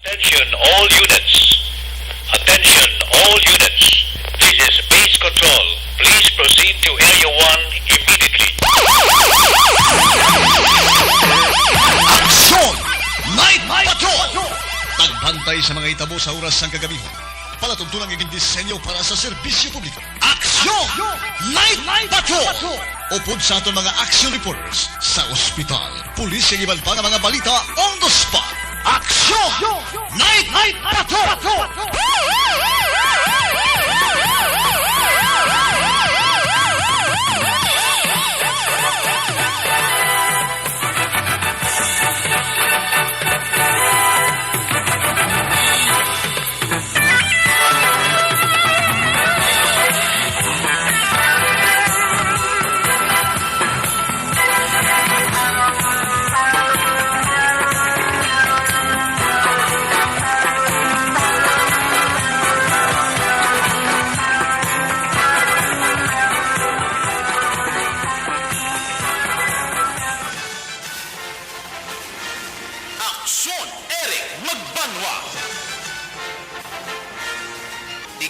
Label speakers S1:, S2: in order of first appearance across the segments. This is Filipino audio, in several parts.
S1: Attention all units. Attention all units. This is base control. Please proceed to Area 1 immediately.
S2: Aksyon! Night Patrol! Tagbantay sa mga itabo sa oras ng kagabihan. Palatuntunang iging disenyo para sa serbisyo publiko. Aksyon! Night Patrol! Upod sa aton mga action reporters sa ospital, pulis ang iban pa ng mga balita on the spot. Aksyon! Night Patrol!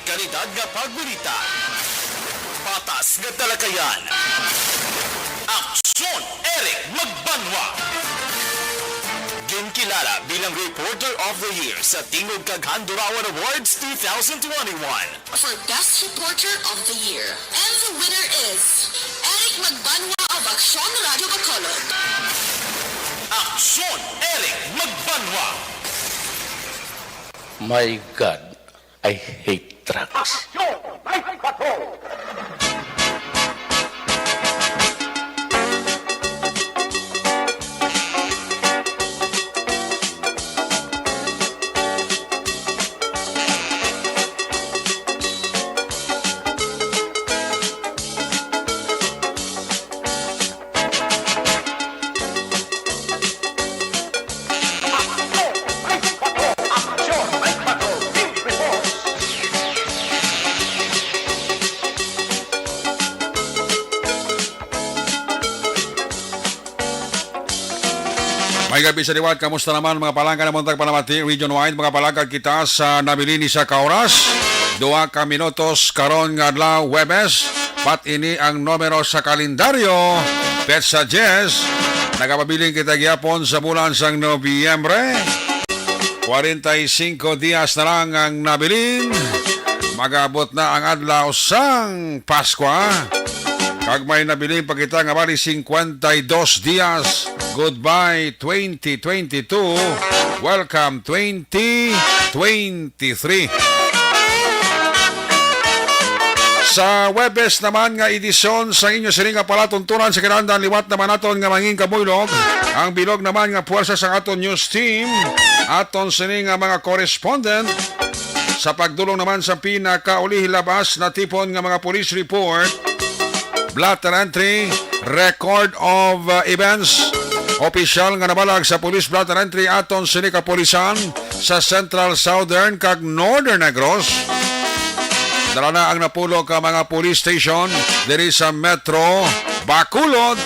S3: Kalidad nga pagbalita. Patas nga talakayan. Aksyon Eric Magbanwa. Ginkilala bilang Reporter of the Year sa Tingog kag Handurawan Awards 2021
S4: for Best Reporter of the Year. And the winner is Eric Magbanwa of Aksyon Radio Bacolod.
S3: Aksyon Eric Magbanwa.
S5: My God, I hate drugs.
S6: May gabi sa liwat, kamusta naman mga palangka na muntag panamati, region-wide mga palangka kita sa nabilini sa kauras. 2 ka minutos karon nga adlaw Huwebes, pat ini ang numero sa kalendaryo. Petsa 10, nagapabiling kita gyapon sa bulan sang Nobyembre. 45 dias na lang ang nabilin. Magabot na ang adlaw sang Pasko. Kag may nabilin pa kita nga bali 52 dias. Goodbye 2022. Welcome 2023. Sa Huwebes naman nga edisyon sa inyo sining nga palatuntunan sa kinahanglan liwat naman aton nga manging kabuylog. Ang bilog naman nga puwersa sa aton news team. Aton sining nga mga correspondent. Sa pagdulong naman sa pinakaulihilabas na tipon nga mga police report, blatter entry, record of events. Opisyal nga nabalag sa police blatter entry aton sini kapulisan sa Central, Southern kag Northern Negros. Dala na ang napulo ka mga police station diri sa Metro Bacolod.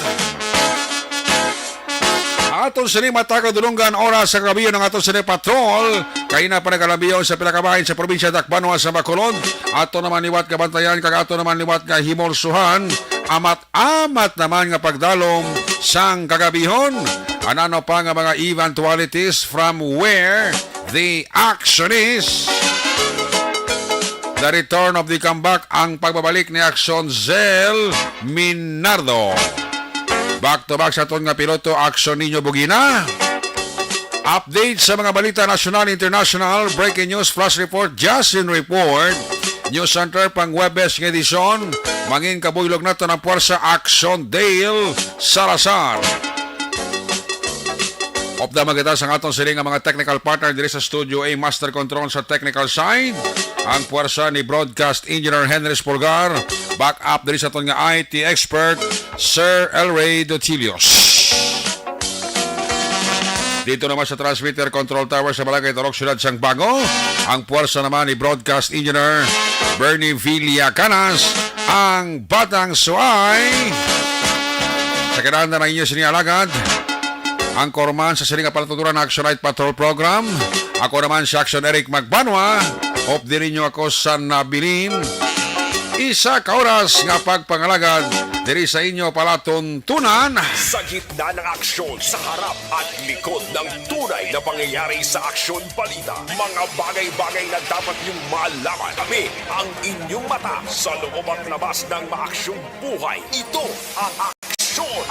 S6: Aton sini matakadulungan oras sa kalabiyon ng aton sini patrol. Kay na pa nagkalabiyon sa pinakabahin sa probinsya Tacloban sa Bacolod. Aton naman liwat ka bantayan kag aton naman liwat ka himorsuhan. Amat-amat naman nga pagdalom sang kagabihon. Anano pa nga mga eventualities from where the action is. The return of the comeback, ang pagbabalik ni Action Zel Minardo. Back to back sa aton nga piloto Action Niño Bugina. Update sa mga balita national, international, breaking news, flash report, Justin Report. News Center pang Huwebes ng edisyon. Mangin kabuylog na ito ng puwersa Action Dale Salazar. Opda magita sa atong siling ang mga technical partner diri sa Studio A, Master Control sa technical side. Ang puwersa ni Broadcast Engineer Henry Spolgar. Back up diri sa atong nga IT expert, Sir Elray Dotilios. Dito naman sa transmitter control tower sa Balagay Tarok, Syudad sang Bago. Ang puwersa naman ni Broadcast Engineer Bernie Villacanas, ang Batang Suay. Sa kinahanglan ng inyo sinialagad, ang korman sa sining palatuturan ng Action Night Patrol Program, Ako naman si Action Eric Magbanwa. Hope din ninyo ako sa nabilin. Isa ka oras nga pagpangalagad diri sa inyo palatuntunan.
S7: Sa gitna ng aksyon, sa harap at likod ng tunay na pangyayari sa Aksyon Balita. Mga bagay-bagay na dapat niyong malaman. Kami ang inyong mata sa loob at labas ng maaksyong buhay. Ito ang Aksyon!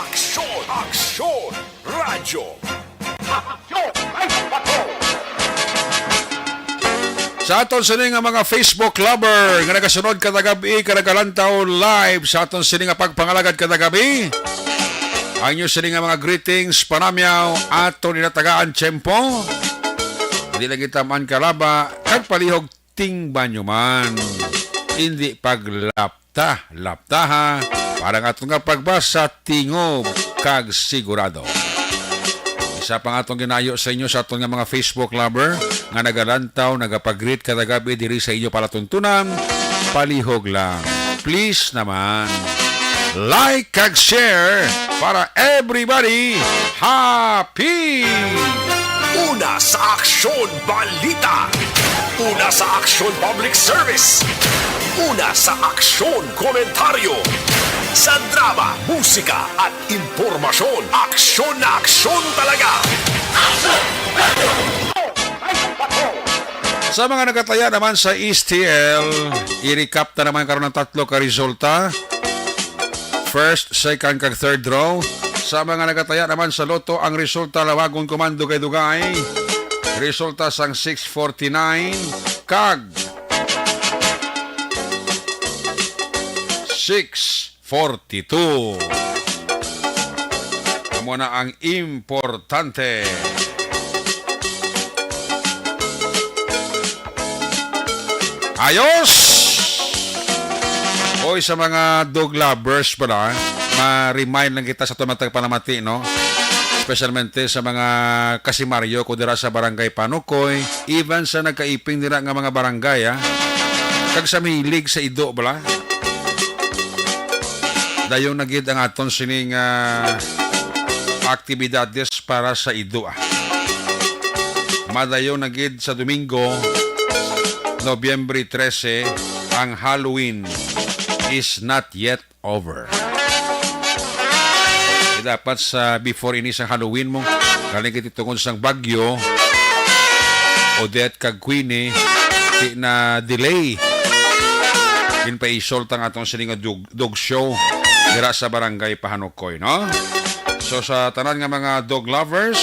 S7: Aksyon! Aksyon! Radyo!
S6: Sa aton sini nga mga Facebook lover nga nagasunod kada gabi kada kalantaw live sa aton sini nga pagpangalagad kada gabi. Ang inyo sini nga mga greetings panamyaw aton inatagaan tiyempo. Hindi lang kita man kalaba kag palihog tingban nyo man. Hindi paglapta ha parang aton nga pagbasa tingob kag sigurado. Isa pang atong ginayo sa inyo sa atong nga mga Facebook lover nga nagalantaw, nagapag-greet kada gabi diri sa inyo palatuntunan, palihog lang. Please naman, like kag share para everybody happy!
S7: Una sa Aksyon Balita. Una sa Aksyon Public Service. Una sa Aksyon Komentaryo. Sa drama, musika at impormasyon. Aksyon na aksyon talaga.
S6: Sa mga nagataya naman sa STL, i-recap na naman karon ng tatlo ka resulta. First, second, kag third draw. Sa mga nagataya naman sa loto, ang resulta lawagon komando kay Dugay. Resulta sang 649 kag 642. Amo na ang importante. Ayos! Oy, sa mga dog lovers pala, ma-remind lang kita sa tumatag panamati, no? Specialmente sa mga kasimaryo ko dira sa barangay Panukoy, even sa nagkaiping dira nga mga barangay, ha? Kag sa milig sa ido, bala? Dayon nagid ang aton sining aktibidades para sa ido, Madayon nagid sa Domingo, Nobyembre 13, ang Halloween is not yet over. Dapat sa before ini sa Halloween mo, galing kiti tungkol sang bagyo, Odette kag Queenie, di na delay. Ginpaisol tang atong sining dog show dira sa barangay Pahanukoy, no? So sa tanan nga mga dog lovers,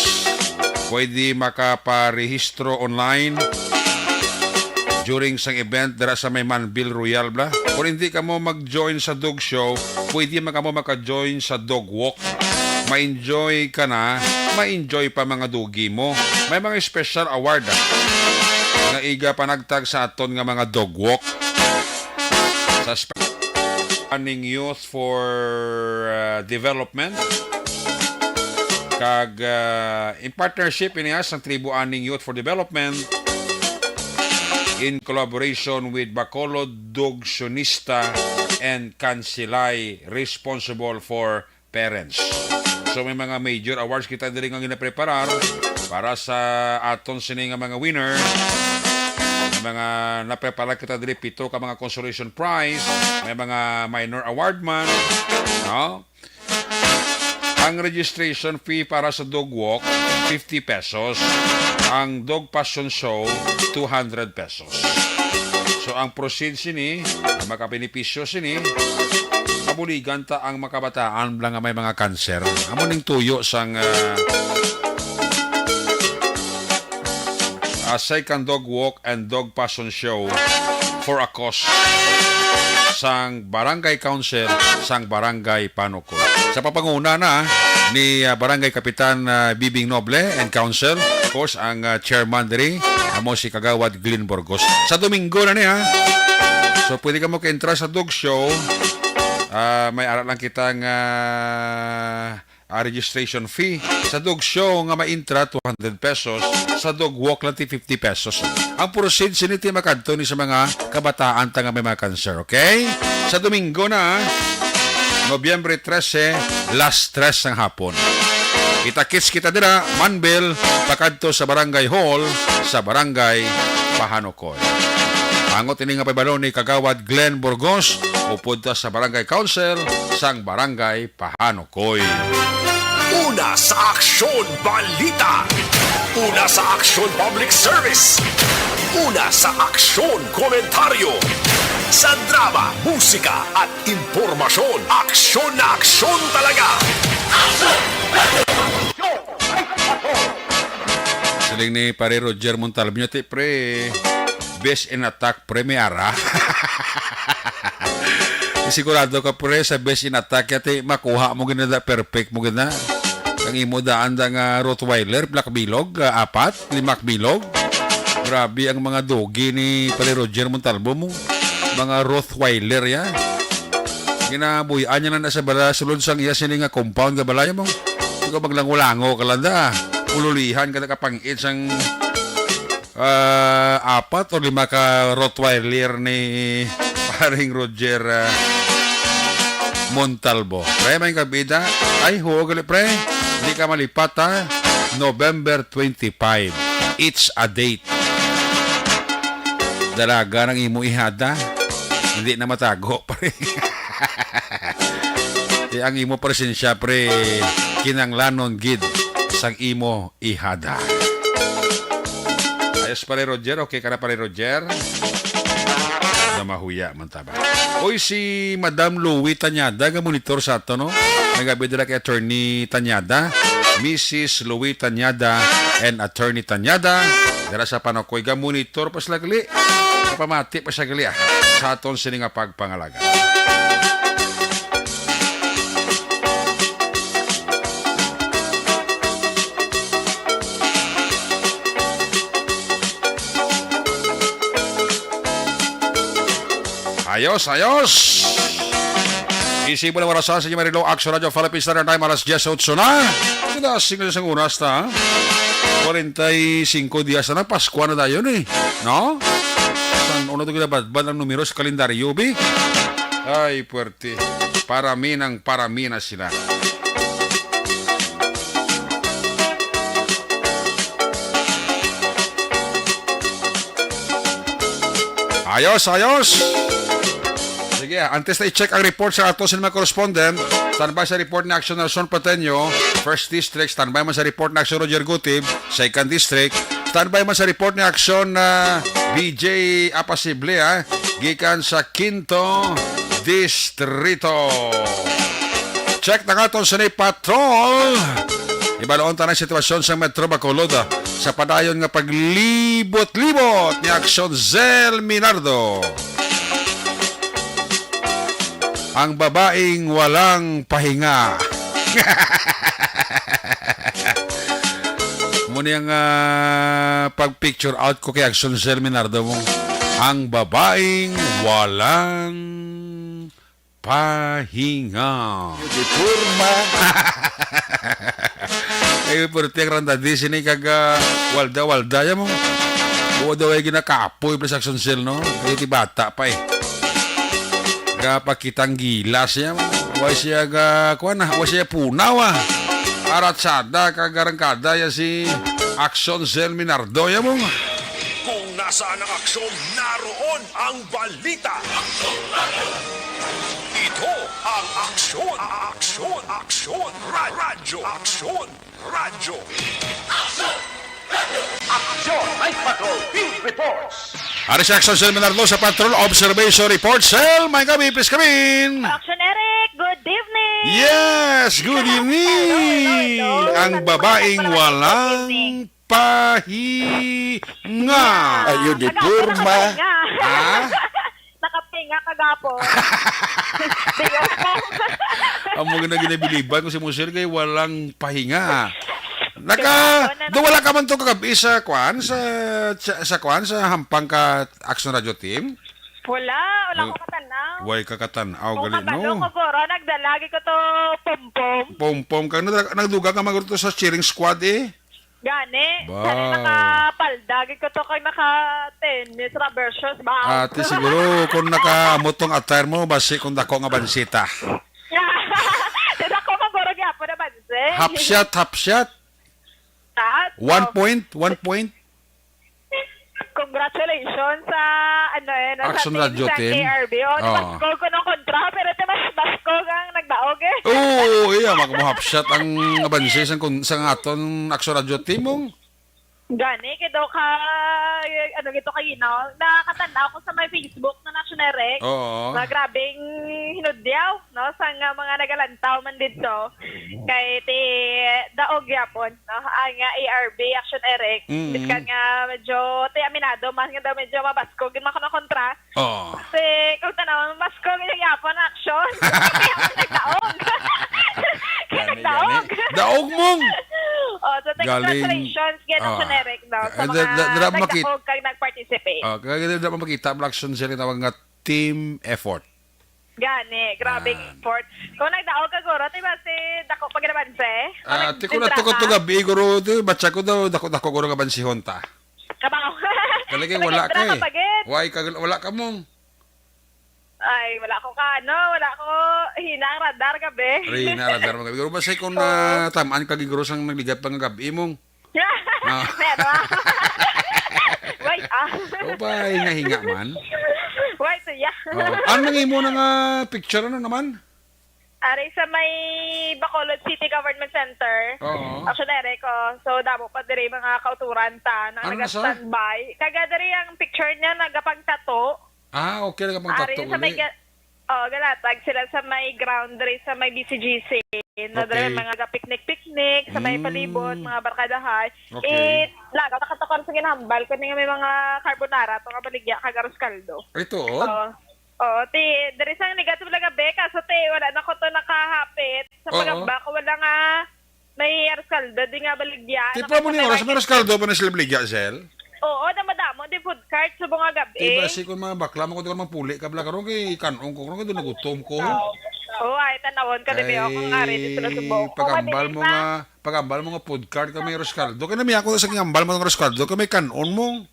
S6: pwede makaparehistro online during sang event dira sa may Manbil Royal bla. Kung hindi ka mo mag-join sa dog show, pwede ka mo maka-join sa dog walk. Ma-enjoy ka na, ma-enjoy pa mga dugi mo. May mga special award nga iga panagtag sa aton nga mga dog walk. Sa Spanning Youth for Development kag in partnership iniya sa Tribu Aning Youth for Development in collaboration with Bacolod Dogsionista and Kansilay responsible for parents. So may mga major awards kita diri nga ginapreparar para sa aton sini nga mga winner. May mga naprepara kita diri pito ka mga consolation prize, may mga minor award man, no? Ang registration fee para sa dog walk 50 pesos. Ang dog passion show 200 pesos. So ang proceeds sini, ang makabenepisyo sini, kabuligan ta ang makabataan lang nga may mga kanser. Amo ning tuyo sang second dog walk and dog passion show for a cause sang barangay council sang barangay Panukoy. Sa papanguna na ni barangay kapitan Bibing Noble and council, of course ang chairman diri amo si Kagawad Glyn Burgos. Sa Domingo na niya. So pwede ka mo ka-entra sa dog show. May aral lang kitang registration fee. Sa dog show nga ma-intra 200 pesos, sa dog walk lang 50 pesos. Ang proceeds siniti makadto ni sa mga kabataan tanga may mga cancer, okay? Sa Domingo na, Nobyembre 13, last 3 ng hapon. Kita-kits kita dira, Manbel, pakadto sa Barangay Hall, sa Barangay Pahanokoy. Angot ini nga pabalo ni Kagawad Glenn Burgos, upunta sa Barangay Council, sang Barangay Pahanokoy.
S7: Una sa aksyon balita. Una sa aksyon public service. Una sa aksyon komentaryo. Sa drama, musika at impormasyon. Aksyon na aksyon talaga.
S6: Siling ni pare Roger Montalvo ti pre, best in attack premiera. Sigurado ka pre sa best in attack yati makuha mo gina perfect mo gina. Ang imo daan da nga Rottweiler, Black Bilog, 4, 5 bilog. Grabe ang mga dogi ni pare Roger Montalvo mo. Mga Rottweiler ya. Ginabuyan niya na sa bala sulod sang iya sini nga compound ga balaya mo. Ikaw maglangulango ka lang da. Ululihan ka na kapangit sang 4 o 5 ka Rottweiler ni paring Roger Montalvo. Pre, may kabida. Ay, gali pre. Hindi ka malipat ha. November 25. It's a date. Dalaga ng imo ihada. Hindi na matago pre. Di ang imo presensya pre. Kinanglanon gid sang imo ihada. Ayos pare Roger. Okay ka na pare Roger? Na mahuya man taba. Oy si Madam Louie Tanyada nga monitor sa ato no. Nagabi dira kay Attorney Tanyada, Mrs. Louie Tanyada and Attorney Tanyada. Dira sa Panokoy ga monitor pa sila gali. Kapamati pa siya gali sa aton sini nga pagpangalaga. Ayos, ayos! Isip mo na marasan sa inyo Marilo, Action Radio, Philippines Standard Time, alas 10:08 na. Sinasing na isang unas na. 45 dias na, Pasko na tayo eh. No? Saan una ito ginabadbad ang numero sa kalendaryo, bi? Ay, puwerte. Parami na sila. Ayos, ayos! Sige, antes na i-check ang report sa ato sa mga correspondent, standby sa report ni Action Nelson Pateño, 1st District, standby man sa report ni Action Roger Gutib, 2nd District, standby man sa report ni Action BJ Apasible, gikan sa 5th Distrito. Check na nga ito sa Patrol. Ibaloon ta ng sitwasyon sa Metro Bacolod sa padayon nga paglibot-libot ni Action Zel Minardo. Ang babaeng walang pahinga. Muna yung pag-picture out ko kay Action Zel Minardo mo. Ang babaeng walang pahinga.
S5: Diturma.
S6: Ay, pwerte ang randa di sini kaga walda-walda ya mo. Buo daw ay ginakapoy pa sa Action Zel, no? Ay, ti bata pa eh. Pakitang gilas ya, wa siya wa siya punaw aratsada kagarangkada ya si Action Zel Minardo ya mo.
S7: Kung nasaan ang aksyon, naroon ang balita. Ito ang aksyon, radyo.
S8: Action! Night Patrol Field Reports!
S6: Ari si Action Zel Minardo sa Patrol Observation Report. Sel, may kami, please come in.
S9: Action Eric, good evening!
S6: Yes, good evening!
S9: Hello.
S6: Ang babaeng walang pahinga.
S5: Ayo diturma.
S6: Ha?
S9: Nakapahinga kagapon.
S6: Ang mga ginabiliban ko si Musel kay walang pahinga. Wala ka man to kagabi sa kwan sa hampang ka Action Radio Team.
S9: Wala ko katanaw.
S6: Way kakatanaw gali
S9: Kung
S6: no.
S9: ko goro, nagdalagi ko to pompom.
S6: Pompom ka nagduga ka magurto sa cheering squad eh.
S9: Gani.
S6: Ba.
S9: Gani nakapaldagi ko to kay naka-tennis rubber shoes ba?
S6: Ate siguro kung nakamutong attire mo basi kung dako nga bansita.
S9: Dako magoro gyapon na banse. dire.
S6: Half shot.
S9: Tat.
S6: 1 point.
S9: Congratulations sa
S6: Action
S9: sa
S6: Radio
S9: sa
S6: team.
S9: KRB.
S6: Oo.
S9: Basko ko ng kontra, pero mas basko ang nagdaog eh.
S6: Oo, iya, half shot ang abanse sa aton Action Radio team mong.
S9: Gani, kito ka, gito kaginaw, nakatanda ako sa may Facebook na Nationerek.
S6: Oo.
S9: Na grabing hinudyaw, no, sa nga mga nagalantaw man dito. Kay ti daog yapon, no, ang ARB Action Erek. Biskan nga medyo ti aminado, mas nga daw medyo mabasko, gin man ko ng kontra.
S6: Oo.
S9: Kasi kung tanaw, masko yung yapon action. Kaya nagdaog. Kaya nagdaog.
S6: Daog mong.
S9: Oh, so congratulations kay Action Erek, no, sa mga nagdaog kang nag-participate.
S6: Kaya dapat makita ang action sila tawag nga team effort.
S9: Gani, grabing effort. Kung nagdaog ka guro, diba si dako pag nabanse?
S6: Tiko na to gabi guro, batsa ko daw dako guro nga bansihon ta.
S9: Kabaw.
S6: Talagay wala ka eh. Wala ka mong.
S9: Ay, wala ko wala ko hinang radar gabi.
S6: Rina, radar mo gabi. Guro ba sa'y kung tamaan ka giguro sang nagligat pang gabi mong?
S9: Meron. Wait,
S6: O ba, hinga man?
S9: Wait, yeah.
S6: Ano nang imo nga picture ano naman?
S9: Ari sa may Bacolod City Government Center.
S6: Oo.
S9: Action Erek, so damo pa diri mga kauturan ta na
S6: Ano
S9: naga-standby. Kaga diri ang picture niya nagapagtato.
S6: Okay na kapang tato
S9: Ari sa may
S6: uli.
S9: galatag sila sa may ground diri sa may BCGC. Na diri mga picnic sa may palibot, mga barkadahay.
S6: Okay.
S9: Lagaw nakatakon sa ginhambal kani nga may mga carbonara to nga baligya kagaros kaldo.
S6: Ito,
S9: Diri sa negative lang gabi kaso wala na ko to nakahapit sa
S6: Oo.
S9: pagamba ko wala nga may aros kaldo di nga baligya.
S6: Tipra mo ni oras, meron kaldo pa na sila bligya, Sel?
S9: Oo, damadamo di food cart sa mga gabi.
S6: Diba, si kung mga bakla mo ko doon mapuli, kabla karon kay kanong ko, karon doon nagutom ko.
S9: Oo, ay tanawon ka dibi ako nga rin dito na subok.
S6: Pagambal mo nga food cart ka may roskaldo. Kaya nami ako sa ngambal mo ng roskaldo, ka may kanon mo.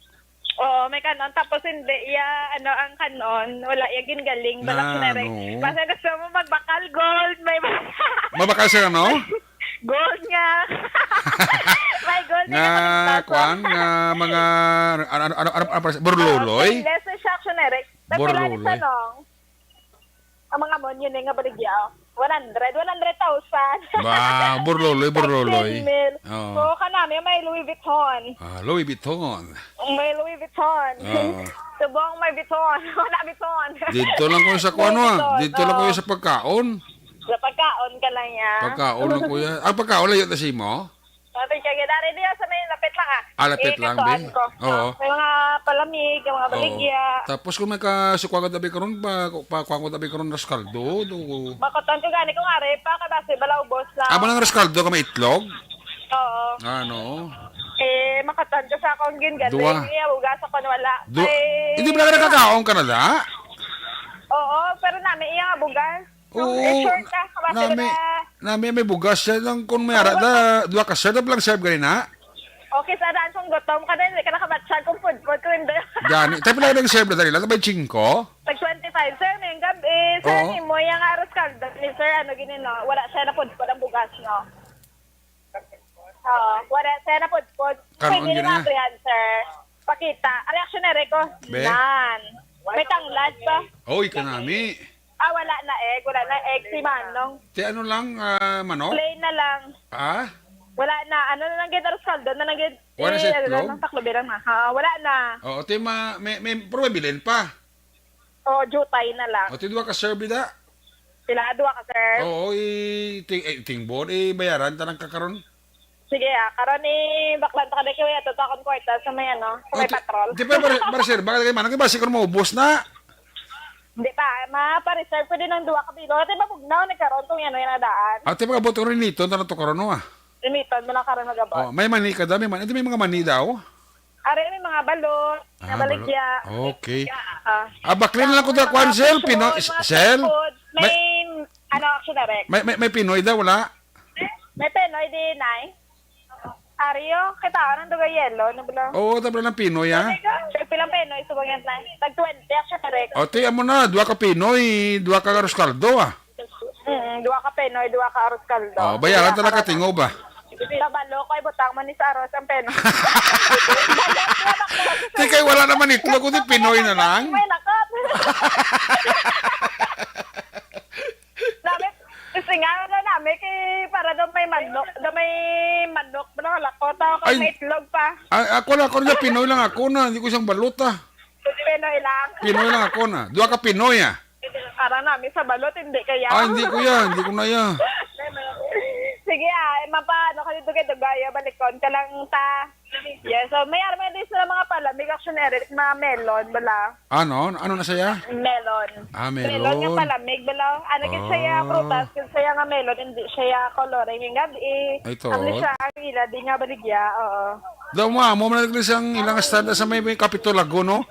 S9: Oo, may kanon. Tapos hindi, ang kanon, wala, gingaling, balak na rin. Basta gusto mo magbakal, gold, may
S6: Mabakal siya no?
S9: gold nga. May gold
S6: Nga, kwan, nga mga, burluloy?
S9: Less na siya, action Eric.
S6: Borluloy.
S9: Tapos tanong, ang mga mon, yun nga baligya. 100,000.
S6: Ba, burluloy.
S9: 10 mil. So, kanami, may Louis Vuitton.
S6: Louis Vuitton.
S9: May Louis Vuitton. Subong may Vuitton. Wala Vuitton.
S6: Dito lang ko sa kwan Dito lang ko sa pagkaon.
S9: Sa pagkaon ka lang yan.
S6: Pagkaon lang ko yan. Pagkaon lang yun na si mo?
S9: Sabi ka, dari diya sa may lapit lang
S6: Lapit lang, be. Oo.
S9: May mga palamig, mga baligya.
S6: Tapos kung may kasukwagan tabi karon pa tabi karon raskaldo.
S9: Makotan ko gani kung ari pa, kasi balaw boss lang.
S6: Aba ng raskaldo ka may itlog?
S9: Oo.
S6: Ano?
S9: Makatan ko sa akong gingaling.
S6: Dua.
S9: Ugas ako na wala.
S6: Hindi ba na nakakaon ka na da?
S9: Oo, pero namin iya nga bugas.
S6: Oo.
S9: Short ka, kabasa
S6: Nami may bugas siya lang kung may ara da. Dua ka serve lang serve gani na.
S9: Okay, sa daan kung gutom ka din, hindi ka nakabatsag kung food ko hindi.
S6: Gani. Tayo pala nag-serve na dali lang. Tabay 5.
S9: Tag 25, sir, ngayong gabi. Sir, ni mo yung aros kaldo. Ni sir, gini, no? Wala siya na food ang bugas, no? Wala siya na food.
S6: Karoon
S9: Pwede
S6: yun na.
S9: na sir. Pakita. Reactionary ko.
S6: Be?
S9: Nan. May tanglad pa.
S6: Oy, kanami.
S9: Wala na egg. Wala na egg si Manong.
S6: Ti ano lang, manok?
S9: Plain na lang. Wala na. Ano na lang gid aros kaldo? Na lang gid.
S6: Wala sa itlog?
S9: Taklobiran na. Wala na.
S6: Oo, ti may probabilin pa.
S9: Jutay na lang.
S6: O, ti dua ka serve da.
S9: Sila, dua ka, sir.
S6: Oo, tingbon, bayaran tanang kakaron.
S9: Sige, karon baklan ta kada kaya to takon kwarta sa may sa may patrol.
S6: Di pa sir, bakit kayo manang iba siguro maubos na.
S9: Hindi pa, ma-reserve ko din ng duwa ka bilo. Kasi mabugnaw ni karon tong yan na daan.
S6: Ate mga boto rin nito, tanong to karon
S9: Limitan mo lang karon magabot.
S6: may mani ka daw, may mga mani daw.
S9: Are may mga balot, na baligya.
S6: Okay. Baklin lang ko da kwan sel, Pinoy sel.
S9: May action direct.
S6: May Pinoy daw wala.
S9: May Pinoy din ay. Ario, kita nang duga yellow, nabula.
S6: Oo, tabla ng Pinoy ha.
S9: Pilang Pinoy subang yan na. Tag 20 action direct.
S6: O, tiyan mo na, dua ka Pinoy, dua ka Raskaldo
S9: Duwa ka Penoy, duwa ka Arroz Caldo.
S6: Oh, bayaran talaga tingo ba?
S9: Tabalo ko, butang man ni sa Arroz ang Penoy.
S6: Di kay wala naman itlog, kundi Pinoy na lang.
S9: May nakat. Namin, kasi nga na namin, kay para daw may manok, lakot ako
S6: Ay.
S9: may itlog pa.
S6: Ako na, Pinoy lang ako na. Hindi ko siyang baluta.
S9: Kasi Penoy lang.
S6: Pinoy lang ako na. Dua ka Pinoy ah.
S9: Para namin sa balot, hindi kaya.
S6: Hindi ko yan. Hindi ko na yan.
S9: Sige mapano ka dito kay Dugaya, balikon ka lang ta. Yes, so may arma din sila mga palamig, action Eric, mga melon, bala.
S6: Ano? Ano na saya?
S9: Melon.
S6: Melon.
S9: Melon yung palamig, bala. Ano kin siya prutas, kin siya nga melon, hindi siya color. Yung nga,
S6: Ito.
S9: Ano siya, ang ila, di nga baligya, oo.
S6: Daw mo managlis ang ilang estado sa may Kapitolago, no?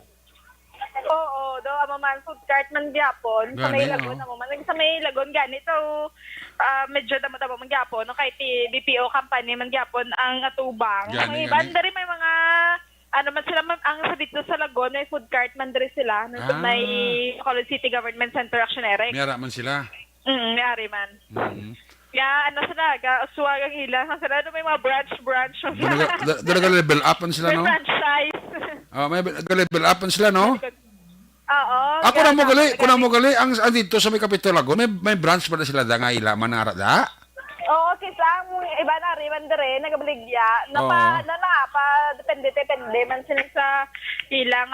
S9: Oo, daw man food cart man gyapon sa may
S6: Gani,
S9: lagon mo man sa may lagon ganito medyo damo-damo man gyapon no kay BPO company man gyapon ang atubang
S6: Gani,
S9: ang iban diri may mga ano man sila ang sa dito sa lagon may food cart man diri sila nandun may Bacolod City Government Center Action Eric.
S6: Miyara man sila.
S9: Mayari man. Ya ano sila uswag ang ila sila may mga branch
S6: Dalaga level up sila,
S9: may
S6: no?
S9: branch size.
S6: May level up sila, no?
S9: Oo.
S6: Ako na mo gali ang dito sa may Kapitolago, may branch pa na sila da nga ila manara da.
S9: Oo, kisa ang iba na rin man dire nagabaligya na depende man sila sa ilang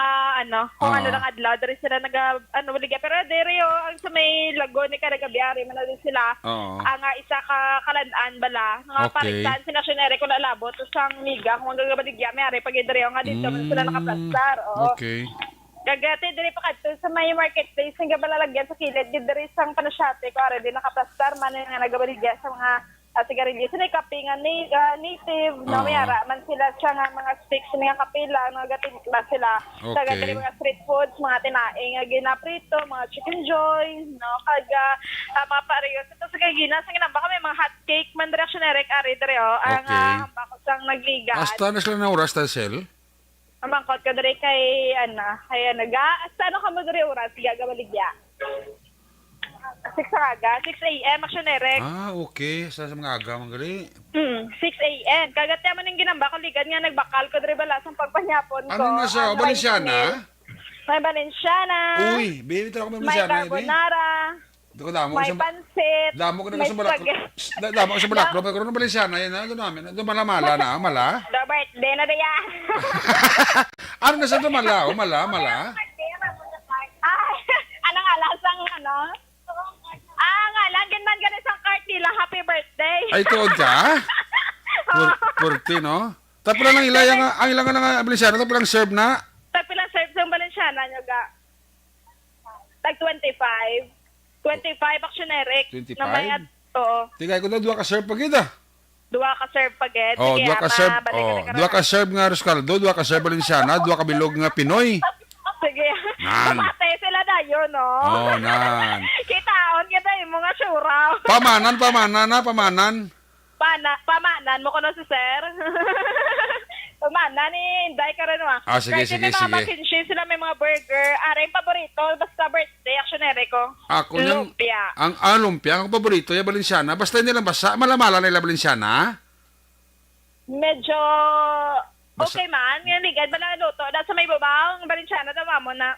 S9: kung ano lang adlaw dire sila baligya pero dire ang sa may lagon ni Karagabiyari man din sila ang isa ka kalan-an bala nga paritan sila syonere ko lalabot sang miga kung gagabaligya may ari pag dire nga dito man sila nakaplastar.
S6: Okay.
S9: Gagati diri pa kadto sa may marketplace nga balalagyan sa kilid gid diri sang panasyate ko ari din nakaplastar man nga nagabaligya sa mga sigarilyo sa kape nga native na mayara man sila siya nga mga sticks nga kapila nga gati ba sila sa gati mga street foods mga tinaing nga ginaprito mga chicken joy no kaga mga pareho sa kagina sa ginamba kami mga hot cake man direction Eric ari dire ang hambak sang nagligan
S6: Hasta na sila na oras ta sel.
S9: Amangkot ka diri kay hasta ka mo diri oras gagabaligya. 6 a.m. action Eric.
S6: Okay. Sa mga aga man gali.
S9: 6 a.m. Kagat man ning ginamba ko ligan nga nagbakal ko diri bala sang pagpanyapon ko.
S6: Ano na siya? Valenciana?
S9: May Valenciana.
S6: Uy, baby tara ko may
S9: May
S6: Valenciana.
S9: carbonara. May pansit.
S6: Damo ko na sa balak. Damo ko sa balak. Pero karon Valenciana yan na namin. Do mala na, mala.
S9: Do birthday na diya.
S6: Ano na sa do mala? Mala.
S9: Ay, anong alasang lagyan man ganun sa cart nila, happy birthday.
S6: Ay, tuod ka? Kurti, no? Tapos lang ang ilang nga Valenciana, tapos lang serve na?
S9: Tapos lang serve sa Valenciana nyo ga. Tag 25. 25 action Eric.
S6: 25?
S9: Oo.
S6: Tigay ko na, duwa ka serve pag ita.
S9: Duwa ka serve pagit.
S6: Duwa ka serve. Duwa ka serve nga Arroz Caldo, duwa ka serve Valenciana, duwa ka bilog nga Pinoy.
S9: Sige.
S6: Nan.
S9: Kapatay sila na yun, no?
S6: Nan.
S9: Kitaon kita yung mga suraw.
S6: Pamanan.
S9: Pamanan mo ko na si sir. Pamanan Inday ka rin,
S6: Sige.
S9: May mga mac and cheese sila, may mga burger. Yung paborito, basta birthday, actionary ko.
S6: Ako niyang,
S9: lumpia.
S6: ang lumpia, ang paborito, yung Valenciana, basta hindi lang basa, malamala nila Valenciana.
S9: Medyo okay man. Ngayon, ligad ba na luto? Nasa may babaw, ang Valenciana, tama mo na.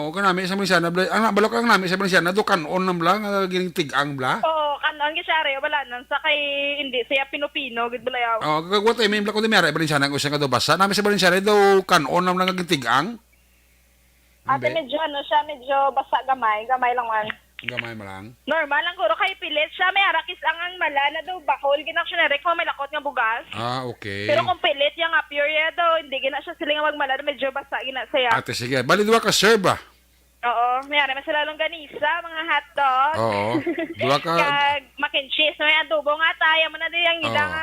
S6: O ka namin sa Valenciana, balok ang namin sa Valenciana, do kanon nam lang, gining tigang bla.
S9: Oo, kanon, kisari, wala nun. Sa kay, hindi, siya Pinupino, gid balayaw.
S6: Kagwat ay may blako di mera, Valenciana, kung siya nga do basa, namin sa Valenciana, do kanon nam lang gining tigang.
S9: Ate, medyo medyo basa gamay lang man.
S6: Gamay mo lang.
S9: Normal lang kuro kay pilit siya, may arakis ang mala na daw bakol, ginaksyonerik mo may lakot nga bugas.
S6: Okay.
S9: Pero kung pilit yung pure ya daw, hindi gina siya sila nga magmala, medyo basa gina saya.
S6: Ate, sige. Bali, duwa ka serve ba?
S9: Oo, mayari man sila longganisa, mga hotdog.
S6: Oo. Duwa ka.
S9: Kag mac and cheese, may adobo nga tayo mo na din yung ilang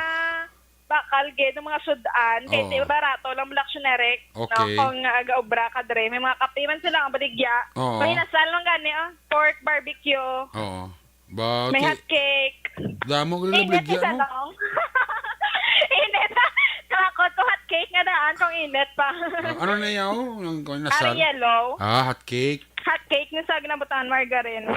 S9: bakal gid ng mga sudan, kay barato lang blacksyonerik.
S6: Okay.
S9: No, kung aga-obra ka dre, may mga kape man sila ang baligya. May nasal lang gani, pork barbecue.
S6: Oo.
S9: May hot cake.
S6: Damo ko lang bligya mo.
S9: Init. Kako to hot cake nga daan kung init pa.
S6: Ano na yaw? Yung nasal?
S9: Ari yellow.
S6: Hot cake.
S9: hot cake nga sa ginabutan margarine.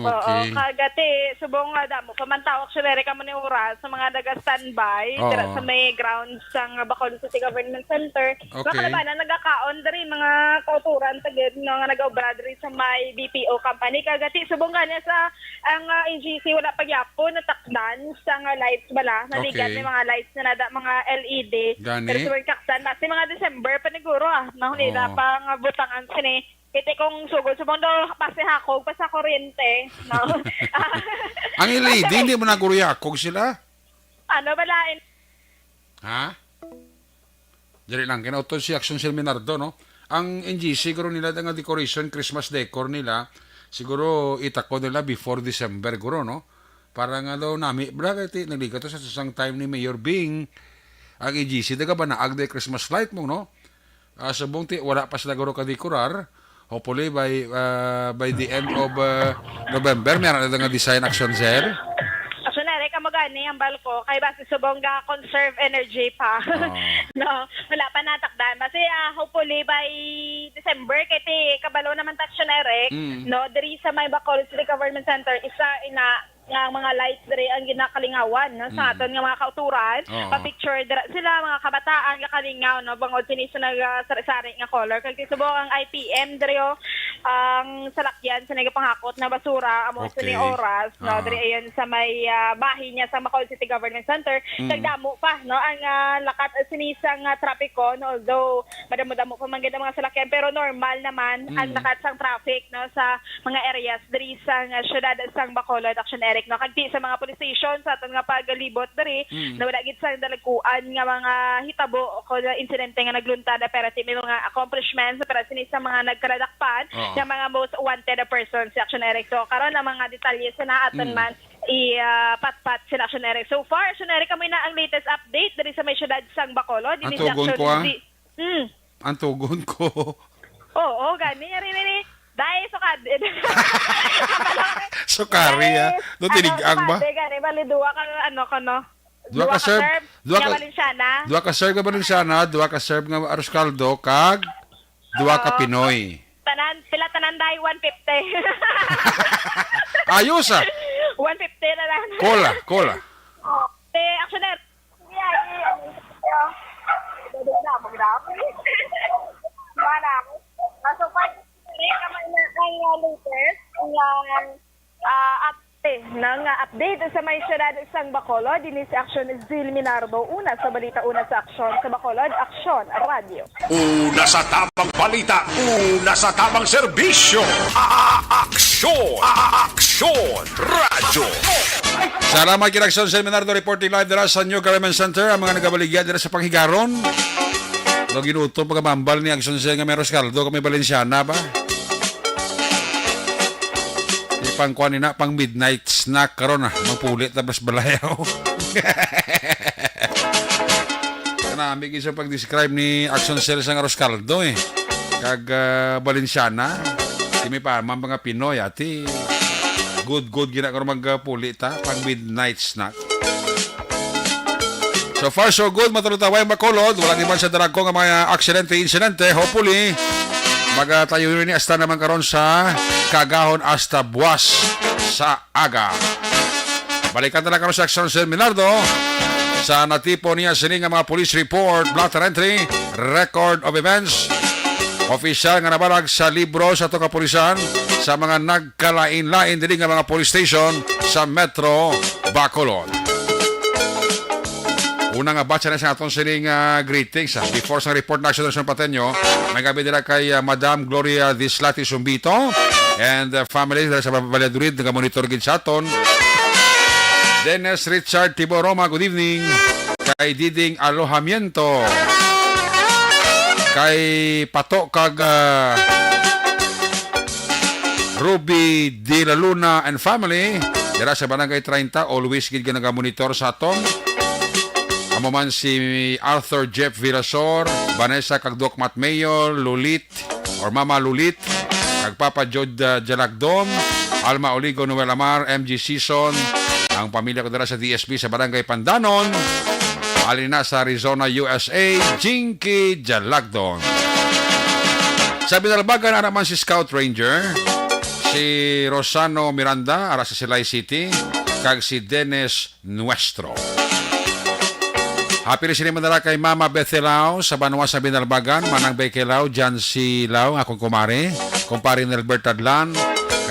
S9: Oo,
S6: Okay.
S9: kagati, subong nga damo. Pamantawak siya ka mo ni Oras sa mga naga-standby.
S6: Oo.
S9: Dira sa may grounds sa Bacolod City Government Center.
S6: Okay.
S9: Mga kalabanan, nagkakaon diri mga kauturan tagid nga nag-obra diri sa may BPO company. Kagati, subong nga niya sa ang NGC wala pagyapon na takdan sa nga lights bala. Naligan
S6: Okay.
S9: may mga lights na nada, mga LED.
S6: Gani?
S9: Pero subong kaksan. Basta mga December paniguro nahunila
S6: Oo.
S9: pang butangan sini. Iti kong sugod, subong daw pasihakog, pa sa kuryente. No?
S6: Ang LED, hindi mo naguruyakog sila?
S9: Ano balain?
S6: Ha? Dali lang, kinauton si Action Sir Minardo, no? Ang NGC, siguro nila ang decoration, Christmas decor nila, siguro itako nila before December, guro, no? Para nga daw nami, bakit naglikat to sa isang time ni Mayor Bing, ang NGC, daga ba naag de Christmas light mo, no? Sabong wala pa sila guro ka-decorar. Hopefully by the end of November, meron na nga design Action Sir.
S9: Actually, ka magani ang balko, kay basi subong ga conserve energy pa. No, wala pa natakdan. Basi hopefully by December, kay ti kabalo naman taksyon Eric, no, diri sa may Bacolod City Government Center, isa ina nga mga lights diri ang ginakalingawan no sa aton nga mga kauturan. Pa-picture dira sila mga kabataan nga kalingaw no bangod sini sa nagsari-sari nga color kay subong ang IPM diri ang salakyan sa nagapanghakot na basura amo
S6: Okay.
S9: sini Oras no diri ayon sa may bahay niya sa Bacolod City Government Center. Nagdamo pa no ang lakat sinisang trapiko no although madamo-damo pa man gid ang mga salakyan pero normal naman ang lakat sang traffic no sa mga areas diri sa syudad sang Bacolod Action Eric no kagdi sa mga police station sa aton nga pagalibot diri na wala gid sa dalaguan nga mga hitabo o insidente nga nagluntada pero may mga accomplishments pero sini sa mga nagkaradakpan nga mga most wanted persons sa Action Eric. So karon ang mga detalye sa aton man i-patpat sila Action Eric. So far, Action Eric kami na ang latest update diri sa may syudad sang Bacolod.
S6: Ang tugon ko, Ang tugon ko.
S9: Oo, gani rin. Dahil sukad.
S6: Sukari, no, tinigang ba?
S9: Gani, bali, duwa ka, ano ka, no?
S6: Duwa ka serve, duwa ka serve nga Valenciana, duwa ka serve nga arroz caldo, kag duwa ka Pinoy.
S9: Sila tanan dahil 150.
S6: Ayos
S9: 150 na lang.
S6: Cola.
S9: Actioner. So, update sa may syudad sang Bacolod, dinis si Action Zil Minardo, una sa balita, una sa Action sa Bacolod, Action Radio.
S7: Una sa tamang balita, una sa tamang serbisyo. Aksyon Radio.
S6: Salamat kay Action Sir Minardo reporting live dira sa New Government Center ang mga nagabaligya dira sa panghigaron. Lo ginuto pagmambal ni Action Sir nga meron kaldo kami Valenciana ba? Pang kuan na pang midnight snack karon magpulit tapos balayaw. Kanami gisa pag-describe ni Action Sir sa arroz caldo kag Valenciana. Kimi pa mga Pinoy ati good gina karon magpulit pang midnight snack. So far so good, matulutaway Bacolod, wala naman sa darag ko nga mga aksidente. Hopefully magatayo ni hasta naman karon sa kagahon hasta buwas sa aga. Balikan na karon sa Action Sir Minardo sa natipo niya sini nga mga police report, blotter entry, record of events, official nga nabalag sa libro sa itong kapulisan sa mga nagkalain-lain dili nga mga police station sa Metro Bacolod. Una nga batch na sa atong sining greetings before sa report na Action Sir Patenyo. May gabi nila kay Madam Gloria Dislati Sumbito and family dahil sa Valladolid nag-monitor gid sa aton. Dennis Richard Tiboroma, good evening. Kay Diding Alojamiento. Kay Pato kag Ruby De La Luna and family dira sa Barangay 30 always gid nag-monitor sa aton. Amo man si Arthur Jeff Virasor, Vanessa Kagdok Matmayo, Lulit or Mama Lulit, kag Papa Jod Jalagdom, Alma Oligo Noel Amar, MG Season, ang pamilya ko dira sa DSP sa Barangay Pandanon, alina sa Arizona, USA, Jinky Jalagdon. Sa Binalbagan naman si Scout Ranger, si Rosano Miranda, ara sa Silay City, kag si Dennis Nuestro. Happy rin sila madala kay Mama Bethelao sa Banwa sa Binalbagan, Manang Bekelao, Jan C. Lao, akong kumare, kumpare Nelbert Adlan,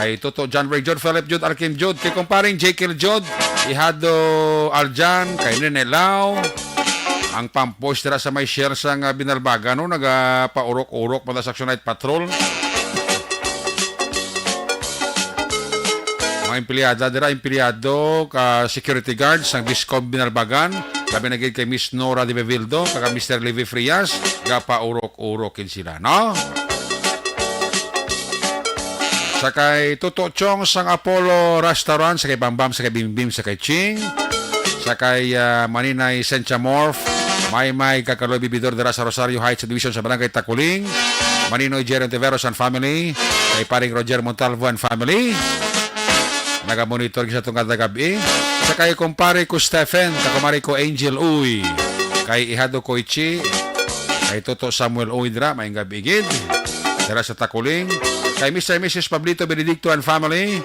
S6: kay Toto John Ray Jod, Philip Jod, Arkin Jod, kay kumparing Jekyll Jod, Ihado Aljan, kay Nene Lao, ang pampos dira sa may share sa Binalbagan, no, nagapaurok-urok mula sa Action Night Patrol. Mga empleyada dira, empleyado, ka security guards ang Viscom Binalbagan, labi na gid kay Miss Nora de Bevildo, kag Mr. Levi Frias, gapaurok-urokin sila, no? Sakay Tuto Chong sang Apollo Restaurant, sakay Bambam, sakay Bimbim, sakay Ching, sakay Maninay Senchamorph, Maymay Kakaloy Bibidor dira sa Rosario Heights Division sa Barangay Takuling, Maninoy Jerry Ontiveros and family, kay paring Roger Montalvo and family, naga-monitor sa itong gabi, sakay kumpare ko Stephen, kakumari ko Angel Uy, kay Ihado Koichi, kay Toto Samuel Uy dira, may gabigid, dira sa Takuling, kay Mr. and Mrs. Pablito Benedicto and family,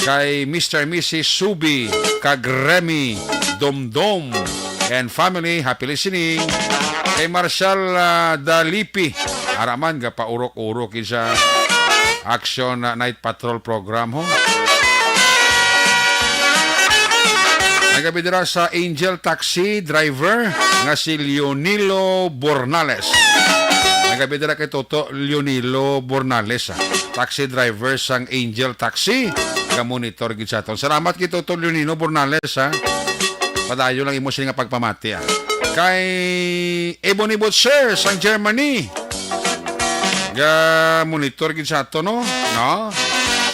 S6: kay Mr. and Mrs. Subi, kag Remy Domdom and family, happy listening, kay Marshall Dalipi, araman ga paurok-urok sa Action Night Patrol program ho. Nagabi dira sa Angel Taxi driver nga si Leonilo Bornales. Nagabi dira kay Toto Leonilo Bornales, taxi driver sang Angel Taxi, ga-monitor gid sa aton. Salamat kay Toto Leonilo Bornales, ha. Padayo lang imo sila nga pagpamati, ha. Kay Ebony Butcher sang Germany, ga-monitor gid sa aton, no?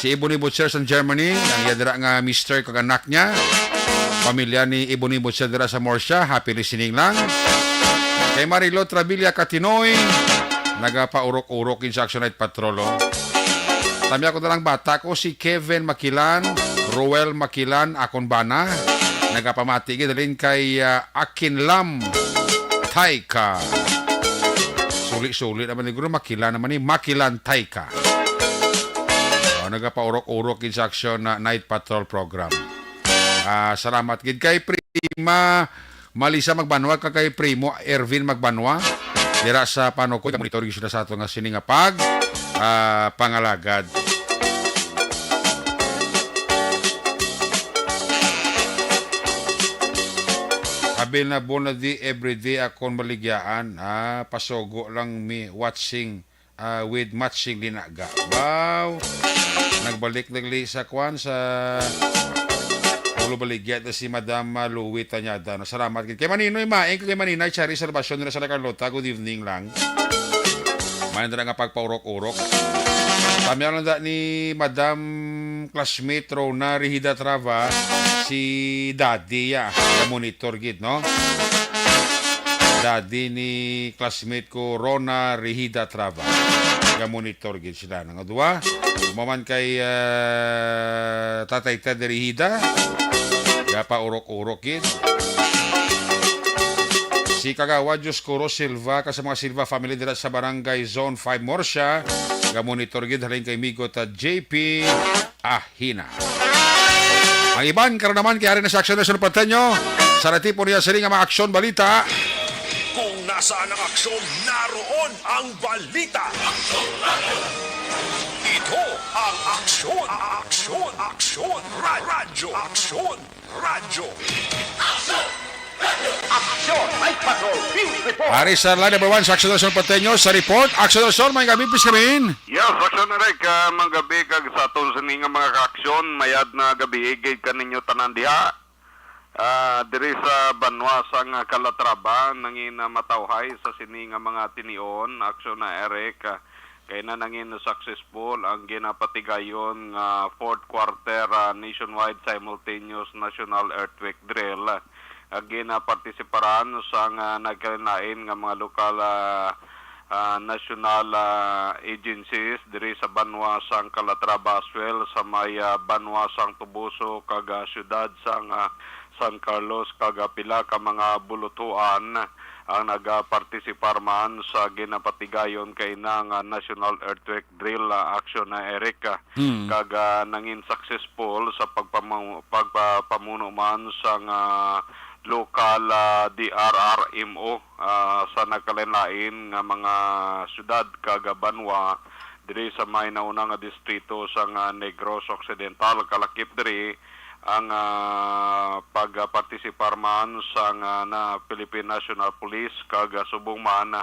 S6: Si Ebony Butcher sang Germany, ang yadira nga Mr. kag anak niya, pamilya ni Ebony Butcher dira sa Morsha, happy listening lang. Kay Marilo Trabilla Katinoy, nagapaurok-urok sa Action Night Patrol. Tami ako na lang bata ko, si Kevin Makilan, Roel Makilan, akon bana, nagapamati dalhin kay Akinlam Taika. Sulit naman ni Guru, Makilan naman ni Makilan Taika. Nagapaurok-urok sa Action Night Patrol program. Salamat gid kay Prima Malisa Magbanwa, kay Primo Ervin Magbanwa dira sa Panokoy, monitor gyud sa ato nga sini nga pangalagad. Abil na bona di everyday akon baligyaan, pasogo lang mi watching with matching linaga. Wow, nagbalik sa kwan sa baligya na si Madam Louie Tanyada. Salamat kay Maninoy Maeng, kay Maninay Chari Salvacion nila sa Carlota. Good evening lang. Manindra nga pagpaurok-urok. Kami lang ni Madam classmate Rona Rihida Trava, si Daddy monitor gid, no? Daddy ni classmate ko Rona Rihida Trava. Monitor gid sila nga duwa. Maman kay Tatay Ted Rihida, pa urok-urok gid. Si Kagawa Dioscoro Silva, kasi mga Silva family dira sa Barangay Zone 5 Morsha, ga-monitor gid halin kay Migo ta JP Ahina. Ang iban karon naman kay ari na sa Action National Patenyo, sa ratipon niya sa mga aksyon balita.
S7: Kung nasaan ang aksyon, naroon ang balita. Ito ang aksyon, radyo.
S8: Action Night Patrol Field Report.
S6: Ari sa line number 1 sa Action National Patenyo sa report. Action National, may gabi pis kamin.
S10: Yes, aksyon na rin ka mga gabi kag sa aton sa nga mga ka-aksyon, mayad na gabi igay ka ninyo tanan diha. Diri sa Banwa sang Calatrava nangin matawhay sa sini nga mga tinion, aksyon na Eric, kay na nangin successful ang ginapatigayon nga fourth quarter nationwide simultaneous national earthquake drill. Ginapartisiparan sa nagkalinain nga mga lokal national agencies diri sa Banwa sang Calatrava as well, sa may Banwa sang Tubuso kag syudad sang San Carlos kag pila ka mga bulutuan ang nagapartisipar man sa ginapatigayon kay ng National Earthquake Drill Action na Eric kaga nangin successful sa pagpapamuno man sa local DRRMO sa nakalenlain nga mga syudad kaga Banwa diri sa may nauna nga distrito sa Negros Occidental kalakip diri ang pagpartisipar man sa na Philippine National Police kag subong man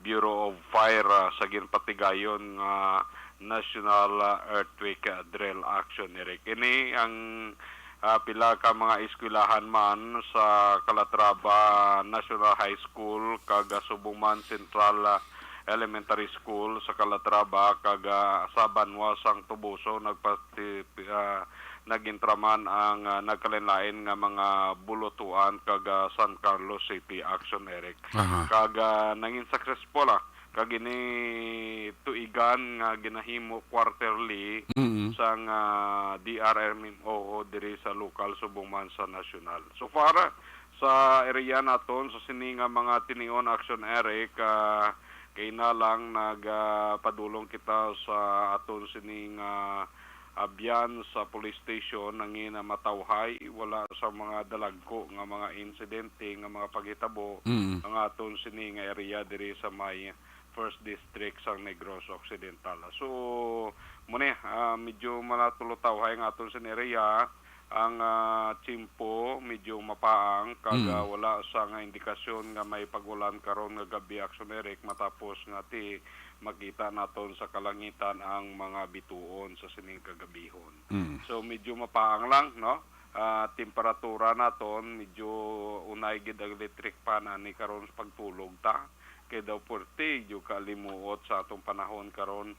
S10: Bureau of Fire sa ginpatigayon National Earthquake Drill Action Eric. Ini ang pila ka mga eskwelahan man sa Calatrava National High School kag subong man Central Elementary School sa Calatrava kag sa Banwa sang Tubuso nagintraman ang nagkalenlain nga mga bulutuan kag San Carlos City Action Eric. Kag nangin successful kag ini tuigan nga ginahimo quarterly sang DRRMO diri sa local subong man sa national. So far sa area naton sa sini nga mga tinion Action Eric kay na lang nagpadulong kita sa aton sining abyan sa police station nangin matawhay wala sa mga dalagko nga mga insidente nga mga pagitabo ang aton sini nga area diri sa may first district sa Negros Occidental. So muna medyo malatulotawhay nga aton sa area ang Chimpo medyo mapaang kaga wala sa nga indikasyon nga may pagulan karon nga gabi Action Eric matapos nga ti makita naton sa kalangitan ang mga bituon sa sining kagabihon. So medyo mapaang lang no. Temperatura naton medyo unay gid ang electric pan ani karon sa pagtulog ta kay daw porte yung kalimuot sa atong panahon karon.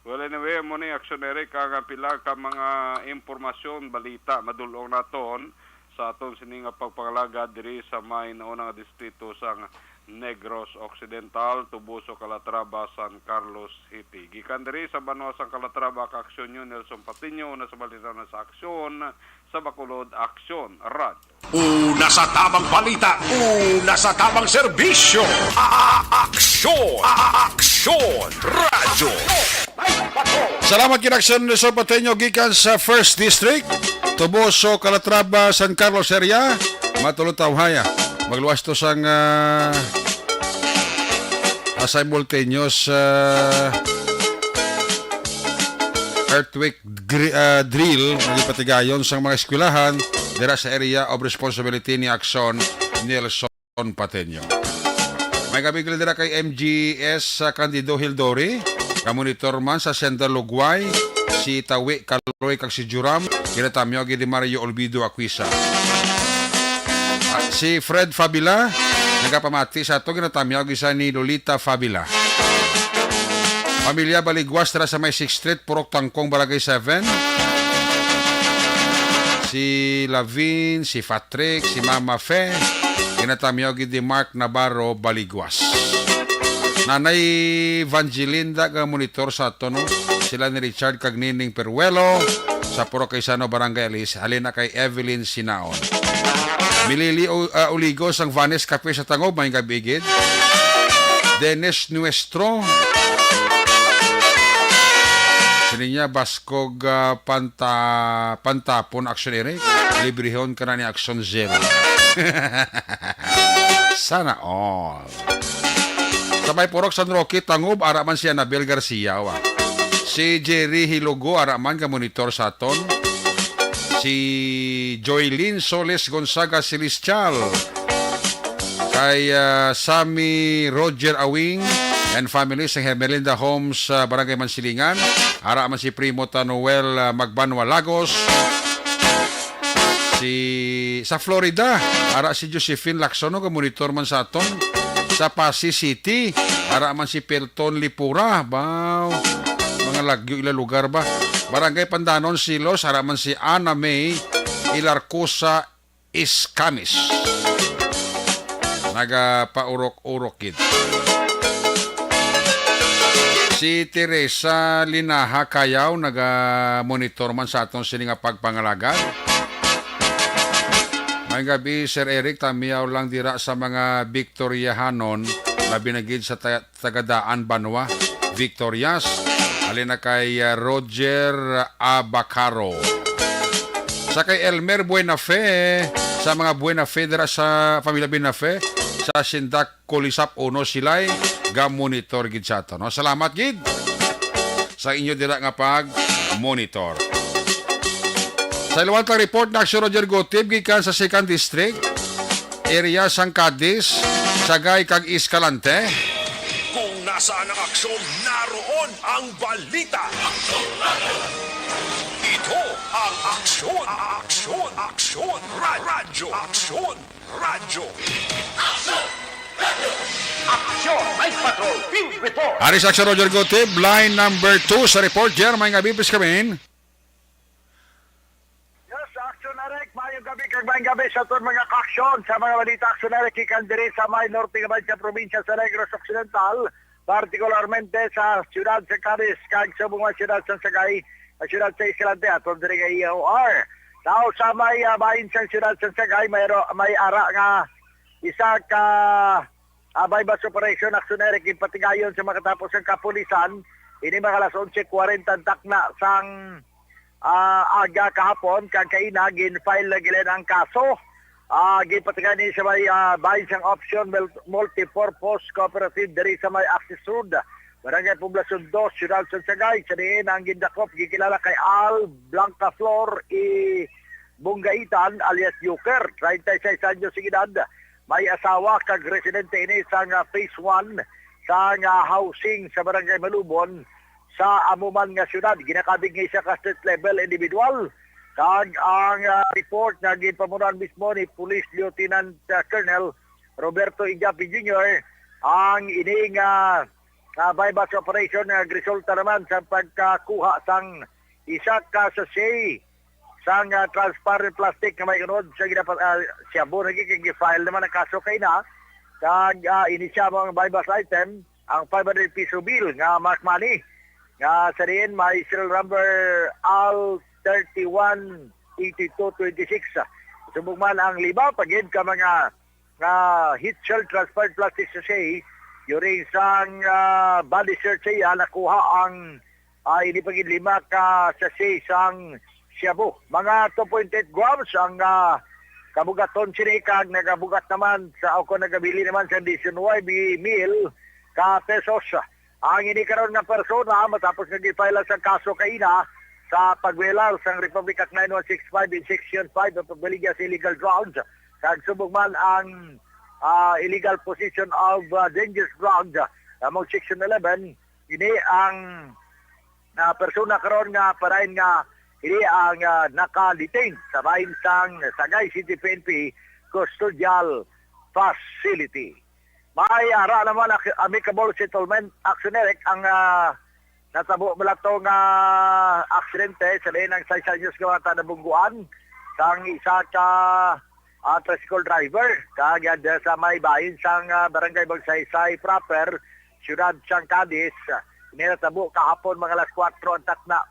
S10: Well, anyway, mo ni Action Eric ang pila ka mga impormasyon, balita, madulong naton sa aton sining pagpangalaga diri sa may naunang distrito sa Negros Occidental, Tubuso, Calatrava, San Carlos City. Gikan diri sa Banwa San Calatrava ka Aksyon yun, Nelson Patiño, na sa balita na sa Aksyon, sa Bacolod Aksyon, Radio.
S7: Una sa tamang balita, una sa tamang serbisyo. Aksyon! Aksyon! Radyo!
S6: Salamat kinaksyon Nelson Patiño gikan sa First District, Tubuso, Calatrava, San Carlos area. Matulutawhaya. Magluwas to sang simultaneous earthquake drill nagipatigayon sang mga eskwelahan dira sa area of responsibility ni Aksyon Nelson Patiño. May gabigil dira kay MGS sa Candido Hildori, kamonitor man sa Central Lugway, si Tawi Kaloy kag si Juram, kinatamyo gid ni Mario Olvido Aquisa. Si Fred Fabila, nagapamati sa ito, ginatamyag isa ni Lolita Fabila. Pamilya Baligwas, tara sa may 6th Street, Purok Tangkong, Barangay 7. Si Lavin, si Patrick, si Mama Fe, ginatamyag ni Mark Navarro Baligwas. Nanay Vangelinda, monitor sa ito, no? Sila ni Richard Cagnining Peruelo, sa Purok Kaysano, Barangay Alis, halina kay Evelyn Sinaon. Milili Uligos ang Vanes Cafe sa Tangob, may gabigid. Dennis Nuestro. Sininya Baskog Pantapon Action Eric. Librehon ka na ni Action Zero. Sana all. Sa may Purok San Roque, Tangob, araman si Anabel Garcia. Si Jerry Hilogo, araman ka monitor sa aton. Si Joylyn Soles Gonzaga Celestial, kay Sammy Roger Awing and family sa Hermelinda Homes, Barangay Mansilingan, ara man si Primo Tanuel Magbanwa Lagos. Sa Florida, ara si Josephine Lacsono, monitor man sa aton. Sa Pasig City, ara man si Pelton Lipura, baw mga lagyo ila lugar ba. Barangay Pandanon, Silos, haraman si Ana May Ilarcosa Iskamis. Nagapaurok-urokid. Si Teresa Linaha Kayaw, naga-monitor man sa atong sininga pagpangalagad. May gabi, Sir Eric, tamiyaw lang dira sa mga Victoriahanon na binagid sa Tagadaan, Banwa. Victorias. Alin na kay Roger Abacaro. Sa kay Elmer Buenafe, sa mga Buenafe dira sa pamilya Buenafe, sa Sindak Kulisap Uno sila'y ga-monitor gid sa to. No? Salamat gid sa inyo dira nga pag-monitor. Sa ilawantang report na Aksyon Roger Gotib gikan sa 2nd District, area sang Cadiz, Sagay kag Escalante.
S7: Kung nasaan ang aksyon, naroon ang balita. Ito ang aksyon, radyo.
S8: Aksyon, Night Patrol, Field Report.
S6: Aris Aksyon Roger Gotib, line number 2 sa report. Jermaine Gabibis kami.
S8: Yes, Aksyon Eric, mayong gabi sa itong mga kaksyon sa mga balita Aksyon Eric ikandiri sa may norte nga sa probinsya sa Negros Occidental, partikularmente sa siyudad sa Cadiz, kag sa mga siyudad sa Sagay, siyudad sa Escalante at diri nga EOR. Tao sa may bahin sa siyudad sa Sagay, may ara nga isa ka bypass operation Aksyon Eric ipatigayon sa makatapos ng kapulisan. Ini mga alas 11:40 takna sang aga kahapon kag kaina gin-file na gilen ang kaso. Gipatigan ni sa may bahin sang option multi-purpose cooperative diri sa may Access Road. Barangay Poblacion 2, Siyudad sa Sagay. Sa diin ang gindakop gikilala kay Al Blanca Flor Bungaitan alias Yuker, 36 anyos ng edad. May asawa kag residente ini sa phase 1 sa housing sa Barangay Malubon sa amuman nga syudad. Ginakabigay siya ka street level individual. Kag ang report na ginpamunan mismo ni Police Lieutenant Colonel Roberto Igapi Jr. ang ining bypass operation na resulta naman sa pagkakuha sang isa ka sachet sang transparent plastic na may unod sa siyabo nagiging-file naman ang kaso kay na. Kag inisya mga bypass item ang 500 piso bill nga mark money nga sa rin may serial number Al 318226. Subog man ang liba pagid ka mga heat shell transparent plastic sachet during sang body search siya nakuha ang ini pagid 5 ka sachet sang shabu. Mga 2.8 grams ang kabugaton sinikag nagabugat naman sa ako nagabili naman sa 19 mil ka pesos. Ang ini karon nga persona matapos nag-file sa kaso kaina sa pagwelar sa Republic Act 9165 in Section 5 of Pagbaligya sa illegal drugs. Kag subog man ang illegal possession of dangerous drugs among Section 11. Ini ang persona karon nga parain nga ini ang naka-detain sa bahin sang Sagay City PNP Custodial Facility. May ara naman amicable settlement action Eric ang natabo balato nga aksidente sa lain ng 6 anyos nga mga nabungguan sang isa ka tricycle driver kagad sa may bahin sang barangay Bagsaysay proper, siyudad sang Cadiz. Natabo kahapon mga alas 4 ang takna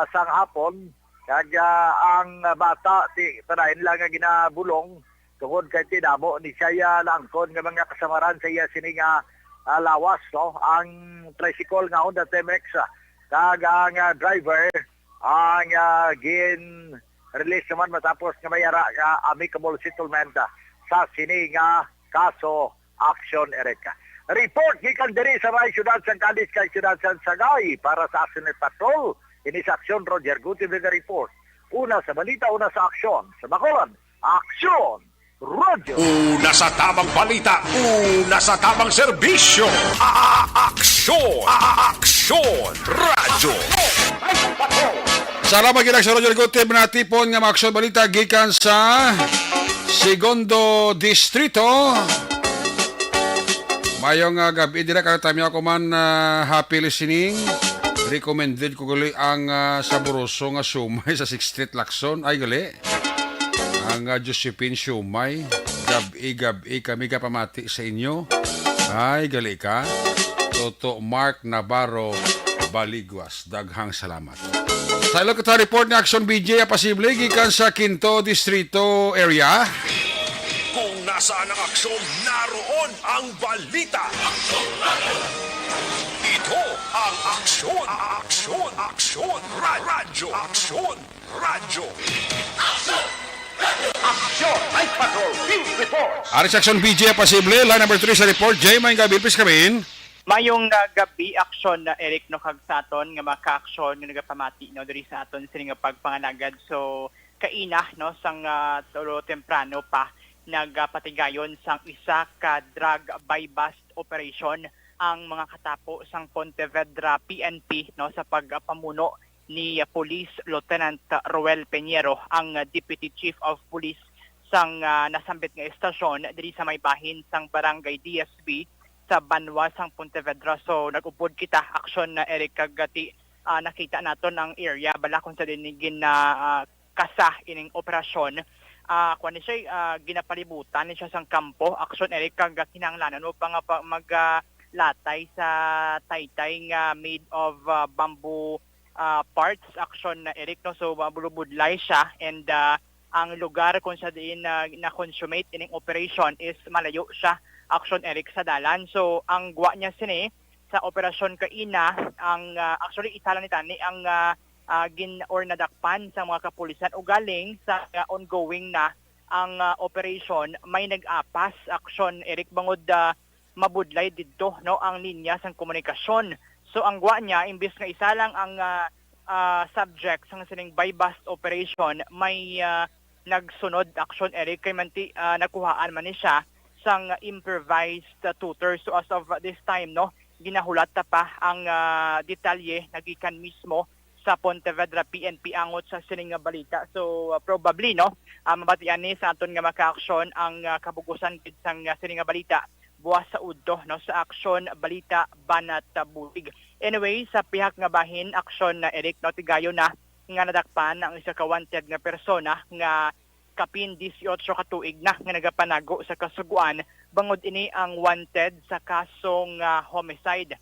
S8: sang hapon kag ang bata tanahin lang nga ginabulong tungod kay tinamo ni siya langkon nga mga kasamaran sa iya sini nga lawas no ang tricycle nga Honda Temex kag ang driver ang gin release naman matapos nga mayara nga amicable settlement sa sini nga kaso Action Eric. Report gikan diri sa may siyudad sang Cadiz kay siyudad sang Sagay para sa Action Patrol. Ini sa Aksyon Roger Gutib report. Una sa balita, una sa aksyon. Sa Bacolod, Aksyon Roger.
S7: Una sa tamang balita, una sa tamang serbisyo. Aksyon Radyo.
S6: Salamat gid sa Roger Gutib na tipon nga maaksyon balita gikan sa Segundo Distrito. Mayong gabi dira ka tamyo ko man happy listening. Recommended ko gali ang saboroso nga siumay sa 6th Street Lacson. Ay gali. Ang Josephine siumay. Gabi kami kapamati sa inyo. Ay gali ka. Toto Mark Navarro Baligwas. Daghang salamat. Sa ilo kita report ni Action BJ Apasible gikan sa Quinto Distrito area.
S7: Kung nasaan ang aksyon, naroon ang balita. Ito ang aksyon, radyo, aksyon, radyo.
S6: Ari sa Action BJ Apasible, line number 3 sa report. Jay, may gabi, please kamin.
S11: Mayong gabi aksyon na Eric no kag sa aton nga maka-aksyon nga nagapamati no diri sa aton sini nga pagpanganagad. So kaina no sang tolo temprano pa nagpatigayon sang isa ka drug buy bust operation ang mga katapo sang Pontevedra PNP no sa pagpamuno ni Police Lieutenant Roel Peñero ang Deputy Chief of Police sang nasambit nga estasyon diri sa may bahin sang Barangay DSB sa Banwa sang Pontevedra. So nag-upod kita aksyon na Eric kagati nakita naton ang area bala kung sa dinigin na kasa ining operasyon. Kuan siya ginapalibutan ni siya sang kampo aksyon Eric kag kinahanglanan mo pa nga maglatay sa taytay nga made of bamboo parts aksyon na Eric no. So bulubudlay siya and ang lugar kung sa diin na-consummate ining operation is malayo siya aksyon Eric sa dalan. So ang gwa niya sini sa operasyon kaina ang actually isa lang ni ang nadakpan sa mga kapulisan o galing sa ongoing na ang operation may nag-apas aksyon Eric bangod mabudlay didto no ang linya sang komunikasyon. So ang gwa niya imbis nga isa lang ang subject sang sining buy bust operation may nagsunod aksyon Eric kay manti nakuhaan man ni siya sang improvised tutor. So as of this time no ginahulat pa ang detalye nagikan mismo sa Pontevedra PNP angot sa sining nga balita. So probably no mabatian ni sa aton nga maka-aksyon ang kabugusan gid sang sining nga balita buwas sa udto no sa aksyon balita banat bulig. Anyway sa pihak nga bahin aksyon na Eric no tigayo na nga nadakpan ang isa ka wanted nga persona nga kapin 18 ka tuig na nga nagapanago sa kasuguan bangod ini ang wanted sa kasong homicide.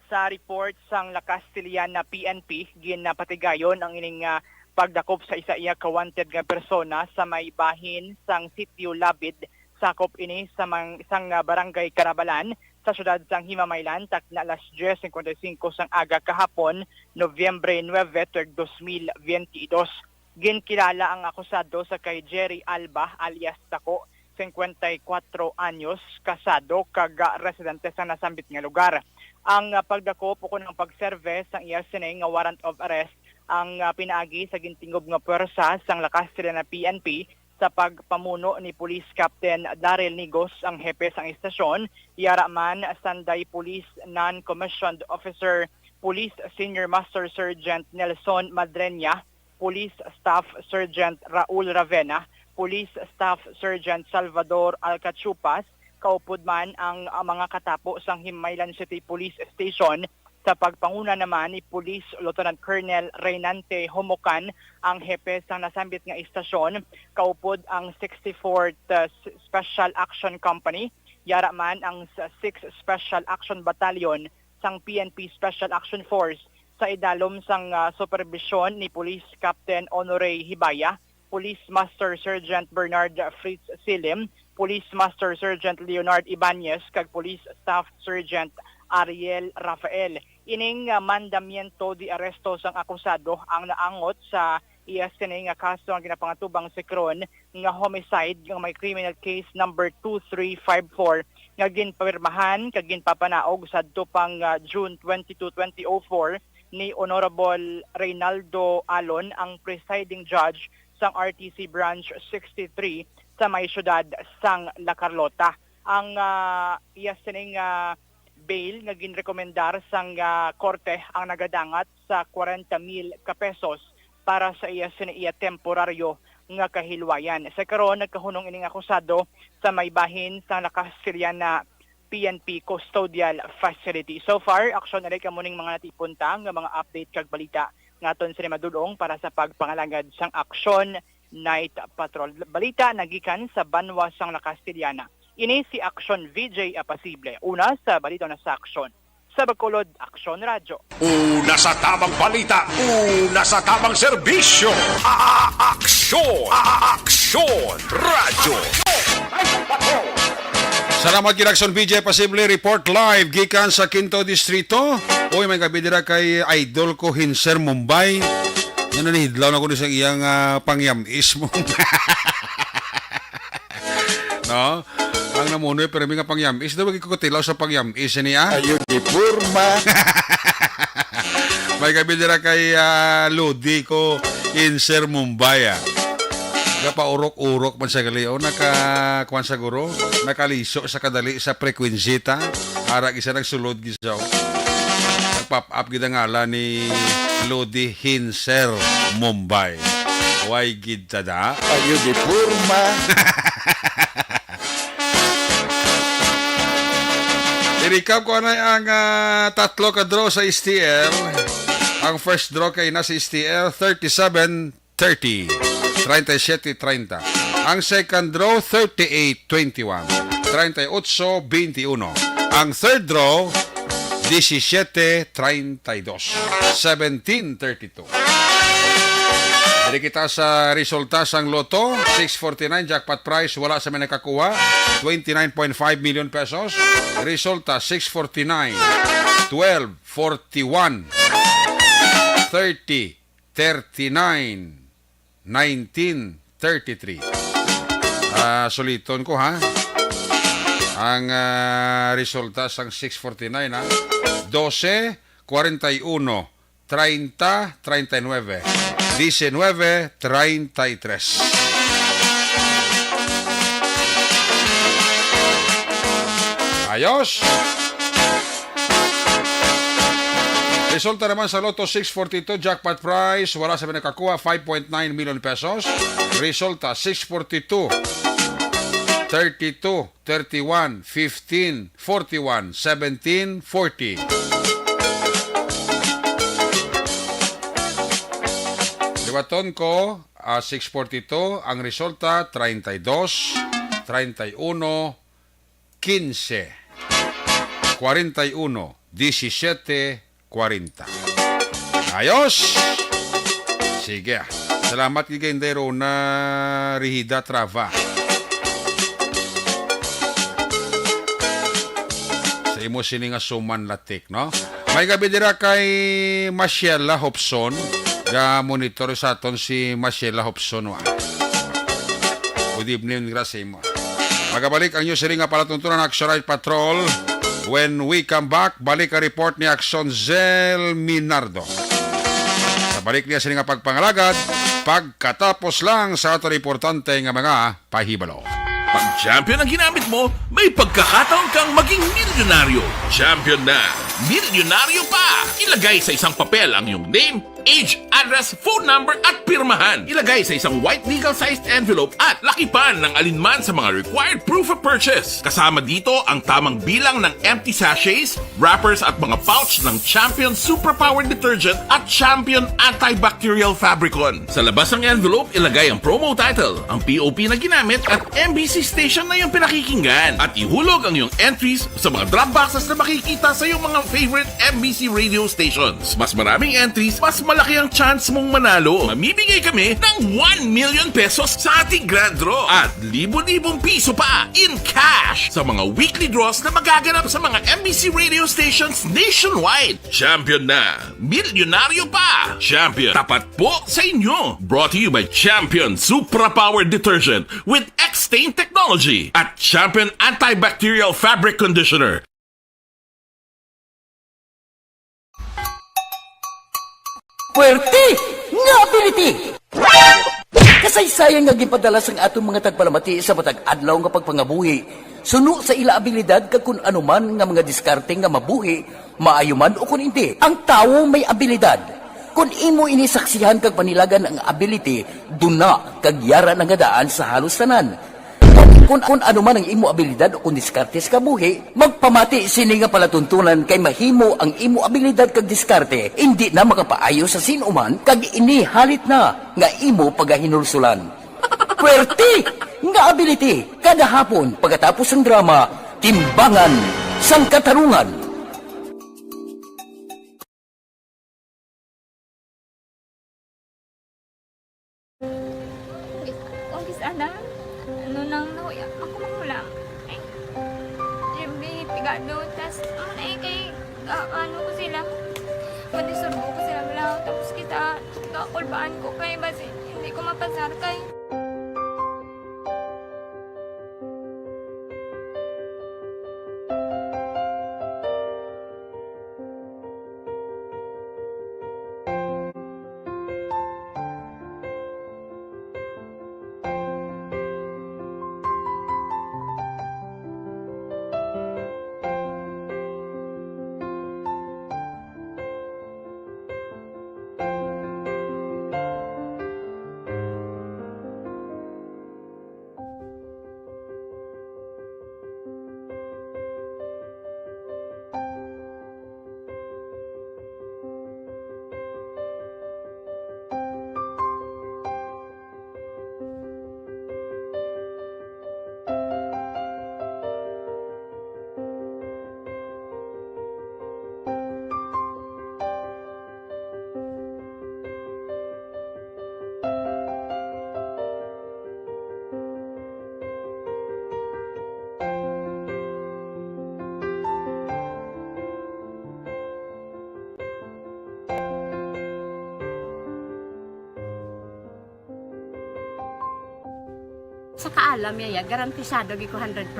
S11: Sa report sang La Castillana PNP ginapatigayon ang ining pagdakop sa isa iya ka wanted nga persona sa may bahin sang Sitio Labid sakop ini sa isang barangay Carabalan sa syudad sang Himamaylan takna alas 10:55 sang aga kahapon Nobyembre 9, 2022. Ginkilala ang akusado sa kay Jerry Alba alias Tako, 54 anyos, kasado kag residente sa nasambit nga lugar. Ang pagdakop o ng pagserve sang iya sining nga warrant of arrest ang pinaagi sa gintingob nga pwersa sang La Castillana PNP sa pagpamuno ni Police Captain Daryl Nigos ang hepe sang istasyon. Yara man Sanday Police Non-Commissioned Officer Police Senior Master Sergeant Nelson Madrenya, Police Staff Sergeant Raul Ravena, Police Staff Sergeant Salvador Alcachupas, kaupod man ang mga katapo sang Himaylan City Police Station sa pagpanguna naman ni Police Lieutenant Colonel Reynante Homocan ang hepe sang nasambit nga istasyon, kaupod ang 64th Special Action Company, yara man ang 6th Special Action Battalion sang PNP Special Action Force sa idalom sang supervision ni Police Captain Honore Hibaya, Police Master Sergeant Bernard Fritz Silim, Police Master Sergeant Leonard Ibanez kag Police Staff Sergeant Ariel Rafael. Ining mandamiento di aresto sang akusado ang naangot sa iya sining nga kaso ang ginapangatubang si Kron nga homicide nga may criminal case number 2354 nga ginpapirmahan kag ginpapanaog sadto pang June 22, 2004 ni Honorable Reynaldo Alon ang presiding judge sang RTC Branch 63 sa may syudad sang La Carlota. Ang iya sining bail nga ginrekomendar sang korte ang nagadangat sa 40,000 ka pesos para sa iya siniya temporaryo nga kahilwayan. Sa karon nagkahunong ining akusado sa may bahin sa La Castillana PNP Custodial Facility. So far, aksyon na rin kamuning mga natipuntang nga mga update kag balita ngaton sa madulong para sa pagpangalangad sang Aksyon Night Patrol. Balita nagikan sa Banwa sang La Castillana. Ini si Aksyon VJ Apasible. Una sa balita na sa Aksyon. sa Bacolod Aksyon Radyo.
S7: Una sa tamang balita, una sa tamang serbisyo. Aksyon! Aksyon! Radyo!
S6: Salamat Kinakson BJ Pasible report live gikan sa Quinto Distrito. Uy, may gabi dira kay idol ko Hinser Mumbai. Nananihidlaw na ko sa iyang pangyamis mo. No? Ang namunoy pero may nga pangyamis. Daw ko tilaw sa pangyamis niya.
S5: Ayun di purma.
S6: May gabi dira kay Lodi ko Hinser Mumbai. Nakapaurok-urok man sa gali o nakakuan sa guro, nakaliso sa kadali sa frequency ta. Ara isa nagsulod gisaw. Nag-pop up gid ang ngala ni Lodi Hinser Mumbai. Why gid tada?
S5: Ayun di purma.
S6: I-recap ko na ang tatlo ka draw sa STL. Ang first draw kay na sa STL 37-30. 37-30. Ang second draw, 38-21. 38-21. Ang third draw, 17-32. 17-32. Jadi kita sa resulta sang loto, 649 jackpot prize, wala sa may nakakuha, 29.5 million pesos. Resulta, 649, 12, 41, 30, 39, 1933. Suliton ko ha. Ang resulta sang 649 ha. 12, 41, 30, 39, 19, 33. Ayos. Resulta naman sa Lotto 642 jackpot prize, wala sa nakakuha 5.9 million pesos. Resulta 642, 32, 31, 15, 41, 17, 40. Liwaton ko 642, ang resulta 32, 31, 15, 41, 17, 40. Ayos! Sige. Salamat kay Gendero na Rihida Trava. Sa imo sini nga suman latik, no? May gabi dira kay Marcela Hobson. Ga monitor sa aton si Marcela Hobson. Good evening, gracias mo. Magabalik ang news nga palatuntunan ng Action Right Patrol. When we come back, balik ang report ni Action Zel Minardo. Sa balik niya sa nga pagpangalagad, pagkatapos lang sa ato importante nga mga pahibalo.
S12: Pag champion ang ginamit mo, may pagkakataon kang maging milyonaryo. Champion na, milyonaryo pa! Ilagay sa isang papel ang iyong name, age, address, phone number at pirmahan. Ilagay sa isang white legal-sized envelope at lakipan ng alinman sa mga required proof of purchase. Kasama dito ang tamang bilang ng empty sachets, wrappers at mga pouch ng Champion Superpower Detergent at Champion Antibacterial Fabricon. Sa labas ng envelope, ilagay ang promo title, ang POP na ginamit at MBC station na yung pinakikinggan. At ihulog ang iyong entries sa mga drop boxes na makikita sa iyong mga favorite MBC radio stations. Mas maraming entries, mas malaki ang chance mong manalo. Mamimigay kami ng 1 million pesos sa ating grand draw at libo-libong piso pa in cash sa mga weekly draws na magaganap sa mga MBC radio stations nationwide. Champion na, milyonaryo pa. Champion, tapat po sa inyo. Brought to you by Champion Superpower Detergent with X-Stain Technology at Champion Antibacterial Fabric Conditioner.
S13: Puwerte nga ability! Kasaysayan nga gipadala sang atong mga tagpalamati sa matag adlaw nga pagpangabuhi. Suno sa ila abilidad kag kun anuman nga mga diskarte nga mabuhi, maayo man o kun hindi. Ang tawo may abilidad. Kung imo inisaksihan kag panilagan ang ability, duna kag yara nga daan sa halos tanan. Kung ano man ang imo abilidad o kung diskarte sa kabuhi, magpamati sini nga palatuntunan kay mahimo ang imo abilidad kag diskarte, hindi na makapaayo sa sinuman kag inihalit na nga imo pagahinulsulan. Puwerte nga ability kada hapon pagkatapos ng drama, Timbangan sang Katarungan.
S14: pigado. Tapos, kay, ano ko sila, madisurbo ko sila lang. Tapos kita, kakulbaan ko kay, basi, hindi ko mapasar kay.
S15: Sa kaalam yaya, garantisado gi ko 100%.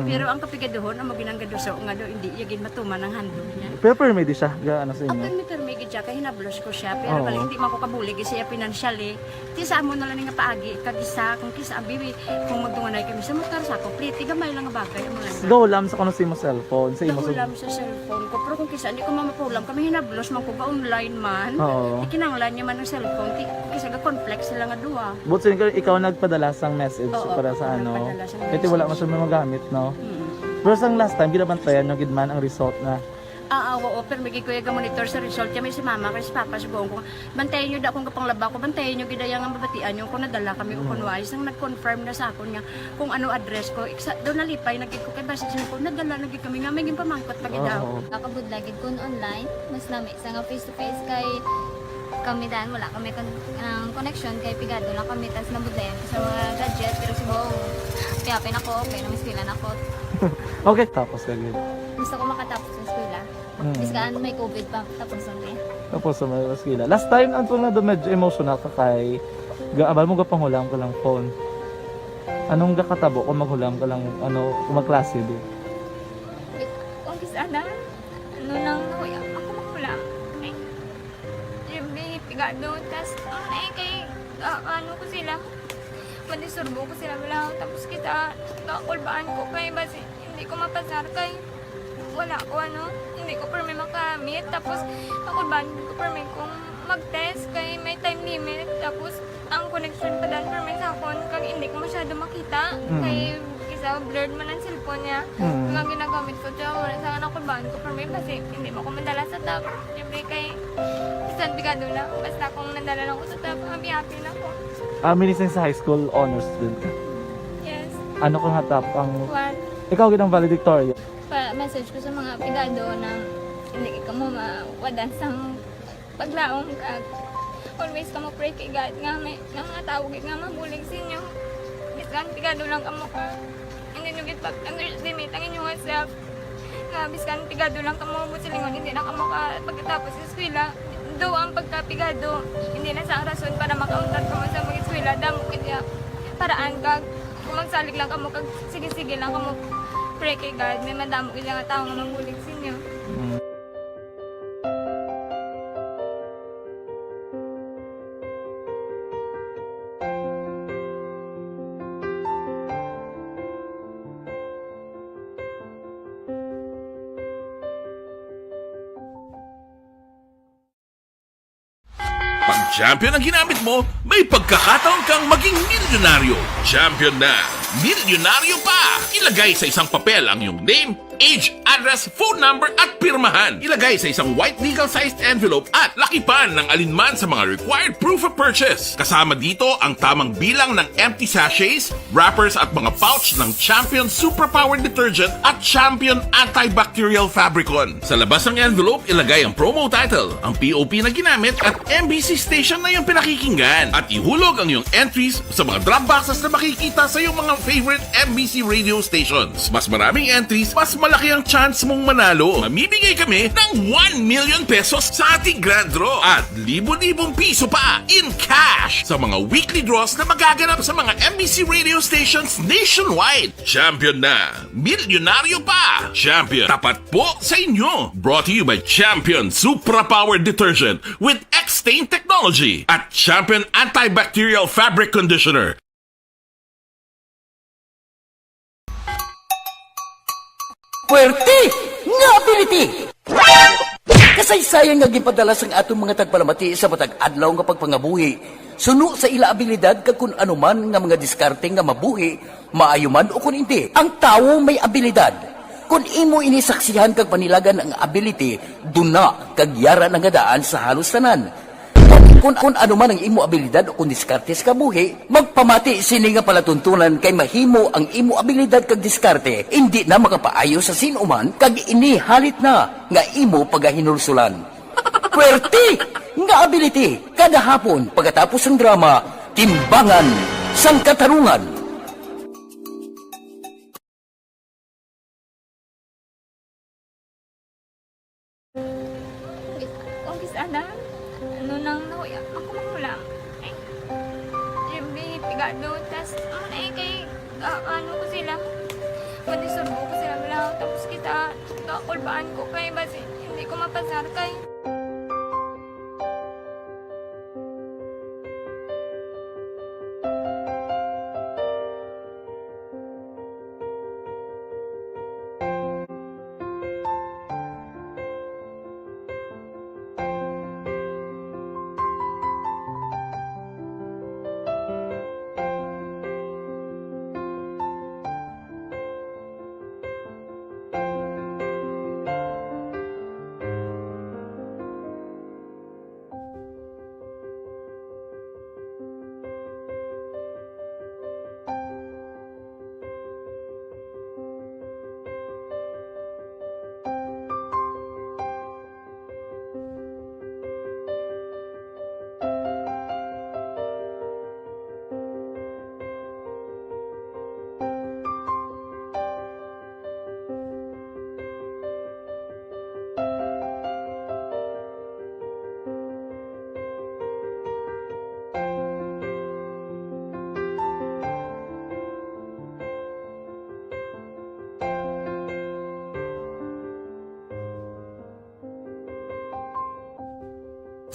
S15: Pero ang kapigaduhon, ang maginanggaduso nga do hindi yagin matuman ang handog niya.
S16: Pero permedi siya, ano sa inyo?
S15: Ang permi gid siya, kay hinablos ko siya. Pero bali hindi man ko kabulig siya financially. Ti sa amo na lang nga paagi, kagisa, kung kisa ang bibi, kung magdunganay kami sa motor sa ko, pliti gamay lang nga bagay mo lang.
S16: Gawlam sa kuno sa imo cellphone, sa imo.
S15: Gawlam sa cellphone ko, pero kung kisa hindi ko mamapulam, kami hinablos man ko ga online man. Ikinanglan niya man ang cellphone, kisa ga complex sila nga duwa.
S16: But ikaw nagpadala sang message para sa ano. Kasi wala man siya magamit, no? Pero sang last time, ginabantayan nyo gidman ang result na.
S15: Oo, pero may kuya ga monitor sa result. Kaya may si mama, kasi si papa, si buong ko. Bantayan nyo da akong kapanglaba ko, bantayan nyo gidayang ang babatian nyo kung nadala kami o kunwais. Ang nag-confirm na sa akin nga kung ano address ko. Doon nalipay, nagig ko kay basit siya ko, nadala nagig kami nga, may pamangkot lagi daw.
S14: Kakabudlagid ko online, mas lami sa nga face-to-face kay kami dahil wala kami connection kay pigado lang kami tas nabudlayan sa mga gadget pero si buong piyapin ako, okay na miskilan ako.
S16: Okay, tapos kagad.
S14: Gusto ko makatapos sa eskwela. Biskaan may COVID pa, tapos ulit.
S16: Tapos sa may eskwela. Last time, antong na medyo emotional ka kay gaabal mo gapanghulam ka lang phone. Anong gakatabo kung maghulam ka lang, kung magklase di?
S14: Kung kisana, ano lang nakuya, ako maghulam. Pigado, tas kay ano ko sila, madisurbo ko sila lang, tapos kita, kakulbaan ko kay, basi hindi ko mapasar kay, wala ko hindi ko permi makamit, tapos kakulbaan ko permi kung mag-test kay may time limit, tapos ang connection pa dan permi sa akon, kag hindi ko masyado makita, kay isa blurred man ang cellphone niya, mga ginagamit ko dyan, wala sa kakulbaan ko permi, basi hindi mo ko madala sa tab, siyempre kay, isang pigado lang. Basta kung nadala lang ko sa tab, happy na ako.
S16: Minising sa high school honors student ka?
S14: Yes.
S16: Ano kung hatap ang...
S14: One.
S16: Ikaw ginang valedictorian?
S14: Message ko sa mga pigado na hindi ka mo mawadan sa paglaong ka. Always ka mo pray kay God nga may mga tawag nga mabulig sa inyo. Biskan pigado lang ka mo ka. Hindi nyo underestimate ang inyong self. Nga biskan pigado lang ka mo busilingon. Hindi na ka mo ka pagkatapos sa eskwela. Do ang pagkapigado, hindi na sa rason para makauntat ka mo sa mga eskwela. Damo kaya paraan ka. Kung magsalig lang ka mo, sige-sige lang ka mo pray kay God. May madamo kaya nga tao nga mabulig sa inyo.
S12: Pag champion ang ginamit mo, may pagkakataon kang maging milyonaryo. Champion na, milyonaryo pa! Ilagay sa isang papel ang iyong name, age, address, phone number at pirmahan. Ilagay sa isang white legal-sized envelope at lakipan ng alinman sa mga required proof of purchase. Kasama dito ang tamang bilang ng empty sachets, wrappers at mga pouch ng Champion Superpower Detergent at Champion Antibacterial Fabricon. Sa labas ng envelope, ilagay ang promo title, ang POP na ginamit at MBC station na iyong pinakikinggan. At ihulog ang iyong entries sa mga drop boxes na makikita sa iyong mga favorite MBC radio stations. Mas maraming entries, mas malaki ang chance mong manalo. Mamimigay kami ng 1 million pesos sa ating grand draw at libo-libong piso pa in cash sa mga weekly draws na magaganap sa mga MBC radio stations nationwide. Champion na, milyonaryo pa. Champion, tapat po sa inyo. Brought to you by Champion Supra Power Detergent with X-Stain Technology at Champion Antibacterial Fabric Conditioner.
S13: Puwerte nga ability! Kasaysayan nga gipadala sang atong mga tagpalamati sa matag adlaw nga pagpangabuhi. Suno sa ila abilidad kag kun anuman nga mga diskarte nga mabuhi, maayo man o kun hindi. Ang tawo may abilidad. Kung imo inisaksihan kag panilagan ang ability, duna kag yara nga daan sa halos tanan. Kung ano man ang imo abilidad o kung diskarte sa kabuhi, magpamati sini nga palatuntunan kay mahimo ang imo abilidad kag diskarte, hindi na makapaayo sa sinuman kag inihalit na nga imo pagahinulsulan. Puwerte nga ability kada hapon pagkatapos ng drama, Timbangan sang Katarungan.
S14: Sana, ano nang nahuya ako mangulang. Ay, Jimmy, pigado, tas, kay, ano ko sila, madisurbo ko sila lang, tapos kita, kakulbaan ko kay, basi, hindi ko mapasar kay.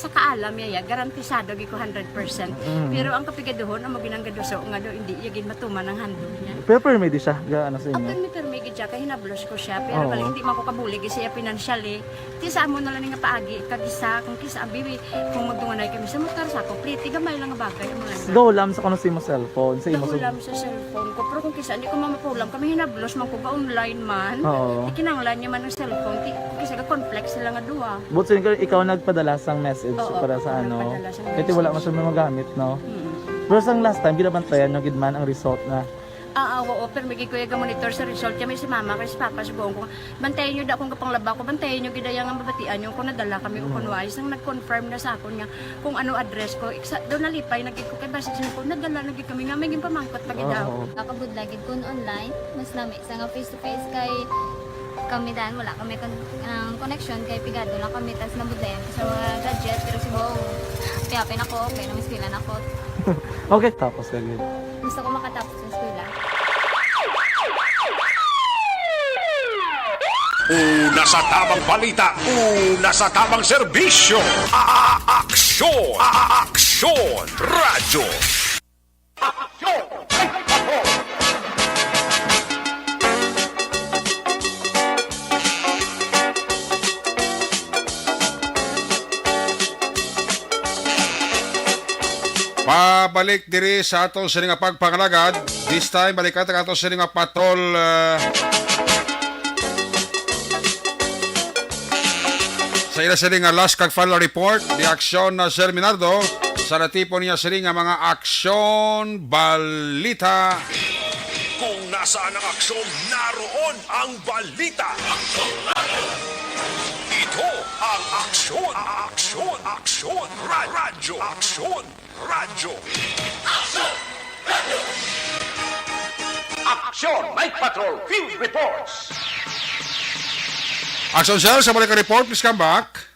S15: Sa kaalam yaya, garantisado gi ko 100%. Pero ang kapigaduhon, ang maginanggaduso nga daw, hindi yagin matuman ang handog niya.
S16: Pero permedi siya, ano sa inyo?
S15: Ang permedi siya, kaya hinablos ko siya. Pero bali, hindi man ko kabulig siya financially. Tisa mo na lang nga paagi, kagisa, kung kisa ang bibi, kung magdunganay kami sa motor sa ako, pretty gamay lang nga bagay.
S16: Gawlam sa kano sa imo cellphone?
S15: Gawlam sa cellphone ko. Pero kung kisa, hindi ko mamapulam. Kami hinablos man ko ka online man. Ikinanglan niya man ang cellphone. Kisa ka complex sila nga duwa.
S16: But so, ikaw nagpadala sang message para sa ano? Kasi wala man siya magamit, no? Pero sang last time, binabantayan nyo gidman ang result na
S15: oo, pero may kuya ga monitor sa result kami si mama kasi papa si buong ko. Bantayan niyo da kung kapanglaba ko, bantayan niyo gidayang ang babatian niyo kung nadala kami o kunwari sang nag-confirm na sa akon nga kung ano address ko. Doon nalipay nagid ko kay basta ko nadala nagid kami nga may pamangkot pag daw.
S14: Nakabudlagid kun online, mas lami sa nga face to face kay kami dahil wala kami connection kay pigado lang kami tas nabudlayan sa mga gadget pero si buong piyapin ako, okay na miskilan ako.
S16: Okay, tapos agad.
S14: Gusto ko makatapos sa eskwela.
S7: Una sa tamang balita, una sa tamang serbisyo. Aksyon! Aksyon! Radyo! Aksyon!
S6: Pabalik diri sa atong sini nga pagpangalagad. This time balikan ta atong sini nga patrol sa ila sini nga last kag final report di aksyon na Sir Minardo sa natipon niya sini nga mga aksyon balita.
S7: Kung nasaan ang aksyon, naroon ang balita. Ito ang aksyon, aksyon, aksyon, radyo, aksyon, radyo.
S1: Aksyon Night Patrol Field Reports.
S6: Action Cell, sa balik report, please come back.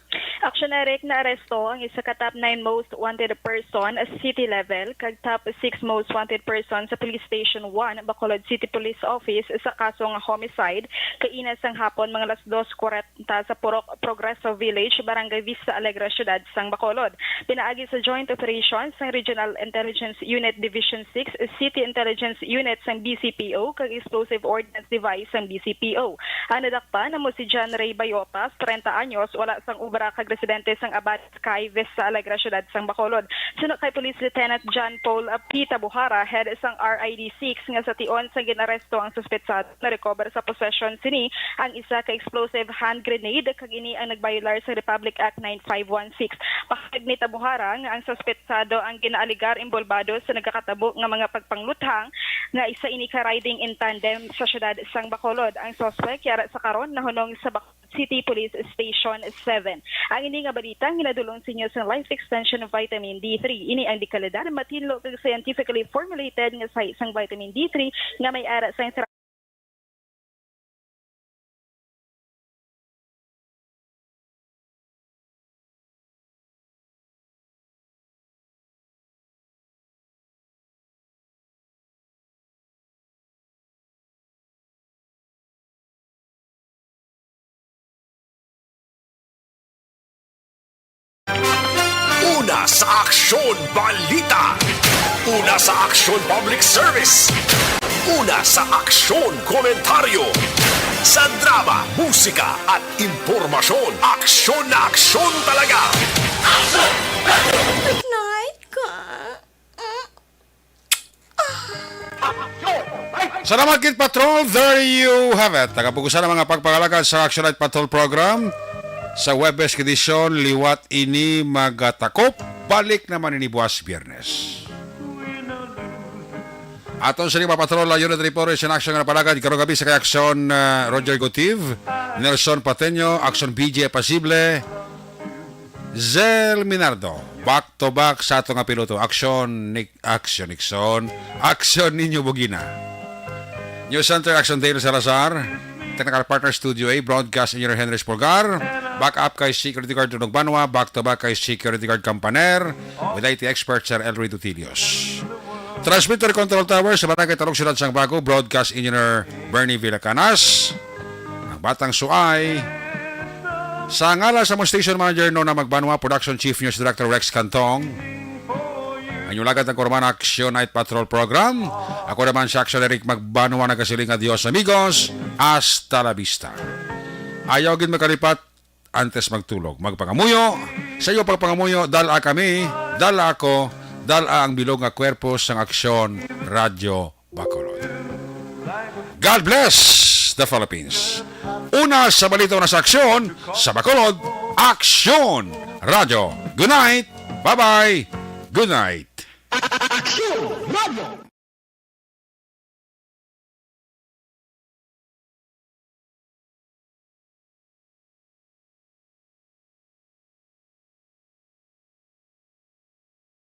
S9: Action Eric na aresto ang isa ka top 9 most wanted person sa city level kag top 6 most wanted person sa Police Station 1 Bacolod City Police Office sa kasong homicide kainas ang hapon mga 2:40 sa Progreso Village, Barangay Vista Alegre, Ciudad sang Bacolod. Pinaagi sa joint operations ng Regional Intelligence Unit Division 6, City Intelligence Unit sang BCPO kag Explosive Ordnance Device sang BCPO. Ang nadakpan na mo si John Ray Bayotas, 30 anyos, wala sang ubra kag residente sang Abad Sky Vista Alegre, Ciudad sang Bacolod. Sunod kay Police Lieutenant John Paul Pita Buhara, head sang RID6 nga sa tion sa ginaresto ang suspetsado na recover sa possession sini ang isa ka explosive hand grenade kag ini ang nagbayular sa Republic Act 9516. Pakag ni Buhara nga ang suspetsado ang ginaaligar imbolbado sa nagkakatabo nga mga pagpangluthang nga isa ini ka riding in tandem sa siyudad sang Bacolod. Ang suspect yara sa karon nahunong sa Bacolod City Police Station 7. Ang ini nga balita ginadulong sa inyo sa life extension of vitamin D3. Ini ang dekalidad matinlo kag scientifically formulated nga sa isang vitamin D3 nga may ara sa
S7: Una sa Aksyon Balita. Una sa Aksyon Public Service. Una sa Aksyon Komentaryo. Sa drama, musika at impormasyon. Aksyon na aksyon talaga.
S4: Good night ka.
S6: Salamat Kid Patrol, there you have it. Tagapugusan ang mga pagpagalagad sa Action Night Patrol program. Sa Webes edisyon, liwat ini magatakop, balik naman ini buwas Biyernes. Aton sa lima patrol, unit reporters in action na palagad, karong gabi sa kay Action Roger Gotiv, Nelson Pateño, Action BJ Pasible, Zel Minardo, back to back sa atong nga piloto, Action Nixon, Action Ninyo Bugina. News Center, Action Dale Salazar, Technical Partner Studio A, Broadcast Engineer Henry Spolgar, back up kay Security Guard Tunog Banwa, back to back kay Security Guard Campaner, with IT expert Sir Elry Dutilios. Transmitter Control Tower sa Barangay Talog Ciudad sang Bago, Broadcast Engineer Bernie Villacanas, ang Batang Suay, sa ngala sa mga Station Manager Nona Magbanwa, Production Chief News Director Rex Cantong, ang yung lagad ng Korman Action Night Patrol Program. Ako naman si Action Eric Magbanwa, nagkasiling adios amigos, hasta la vista. Ayaw gin makalipat antes magtulog. Magpangamuyo, sa iyo pagpangamuyo, dala kami, dala ako, dala ang bilog nga kwerpo sang Aksyon Radyo Bacolod. God bless the Philippines. Una sa balito na sa Aksyon sa Bacolod, Aksyon Radyo. Good night, bye-bye, good night.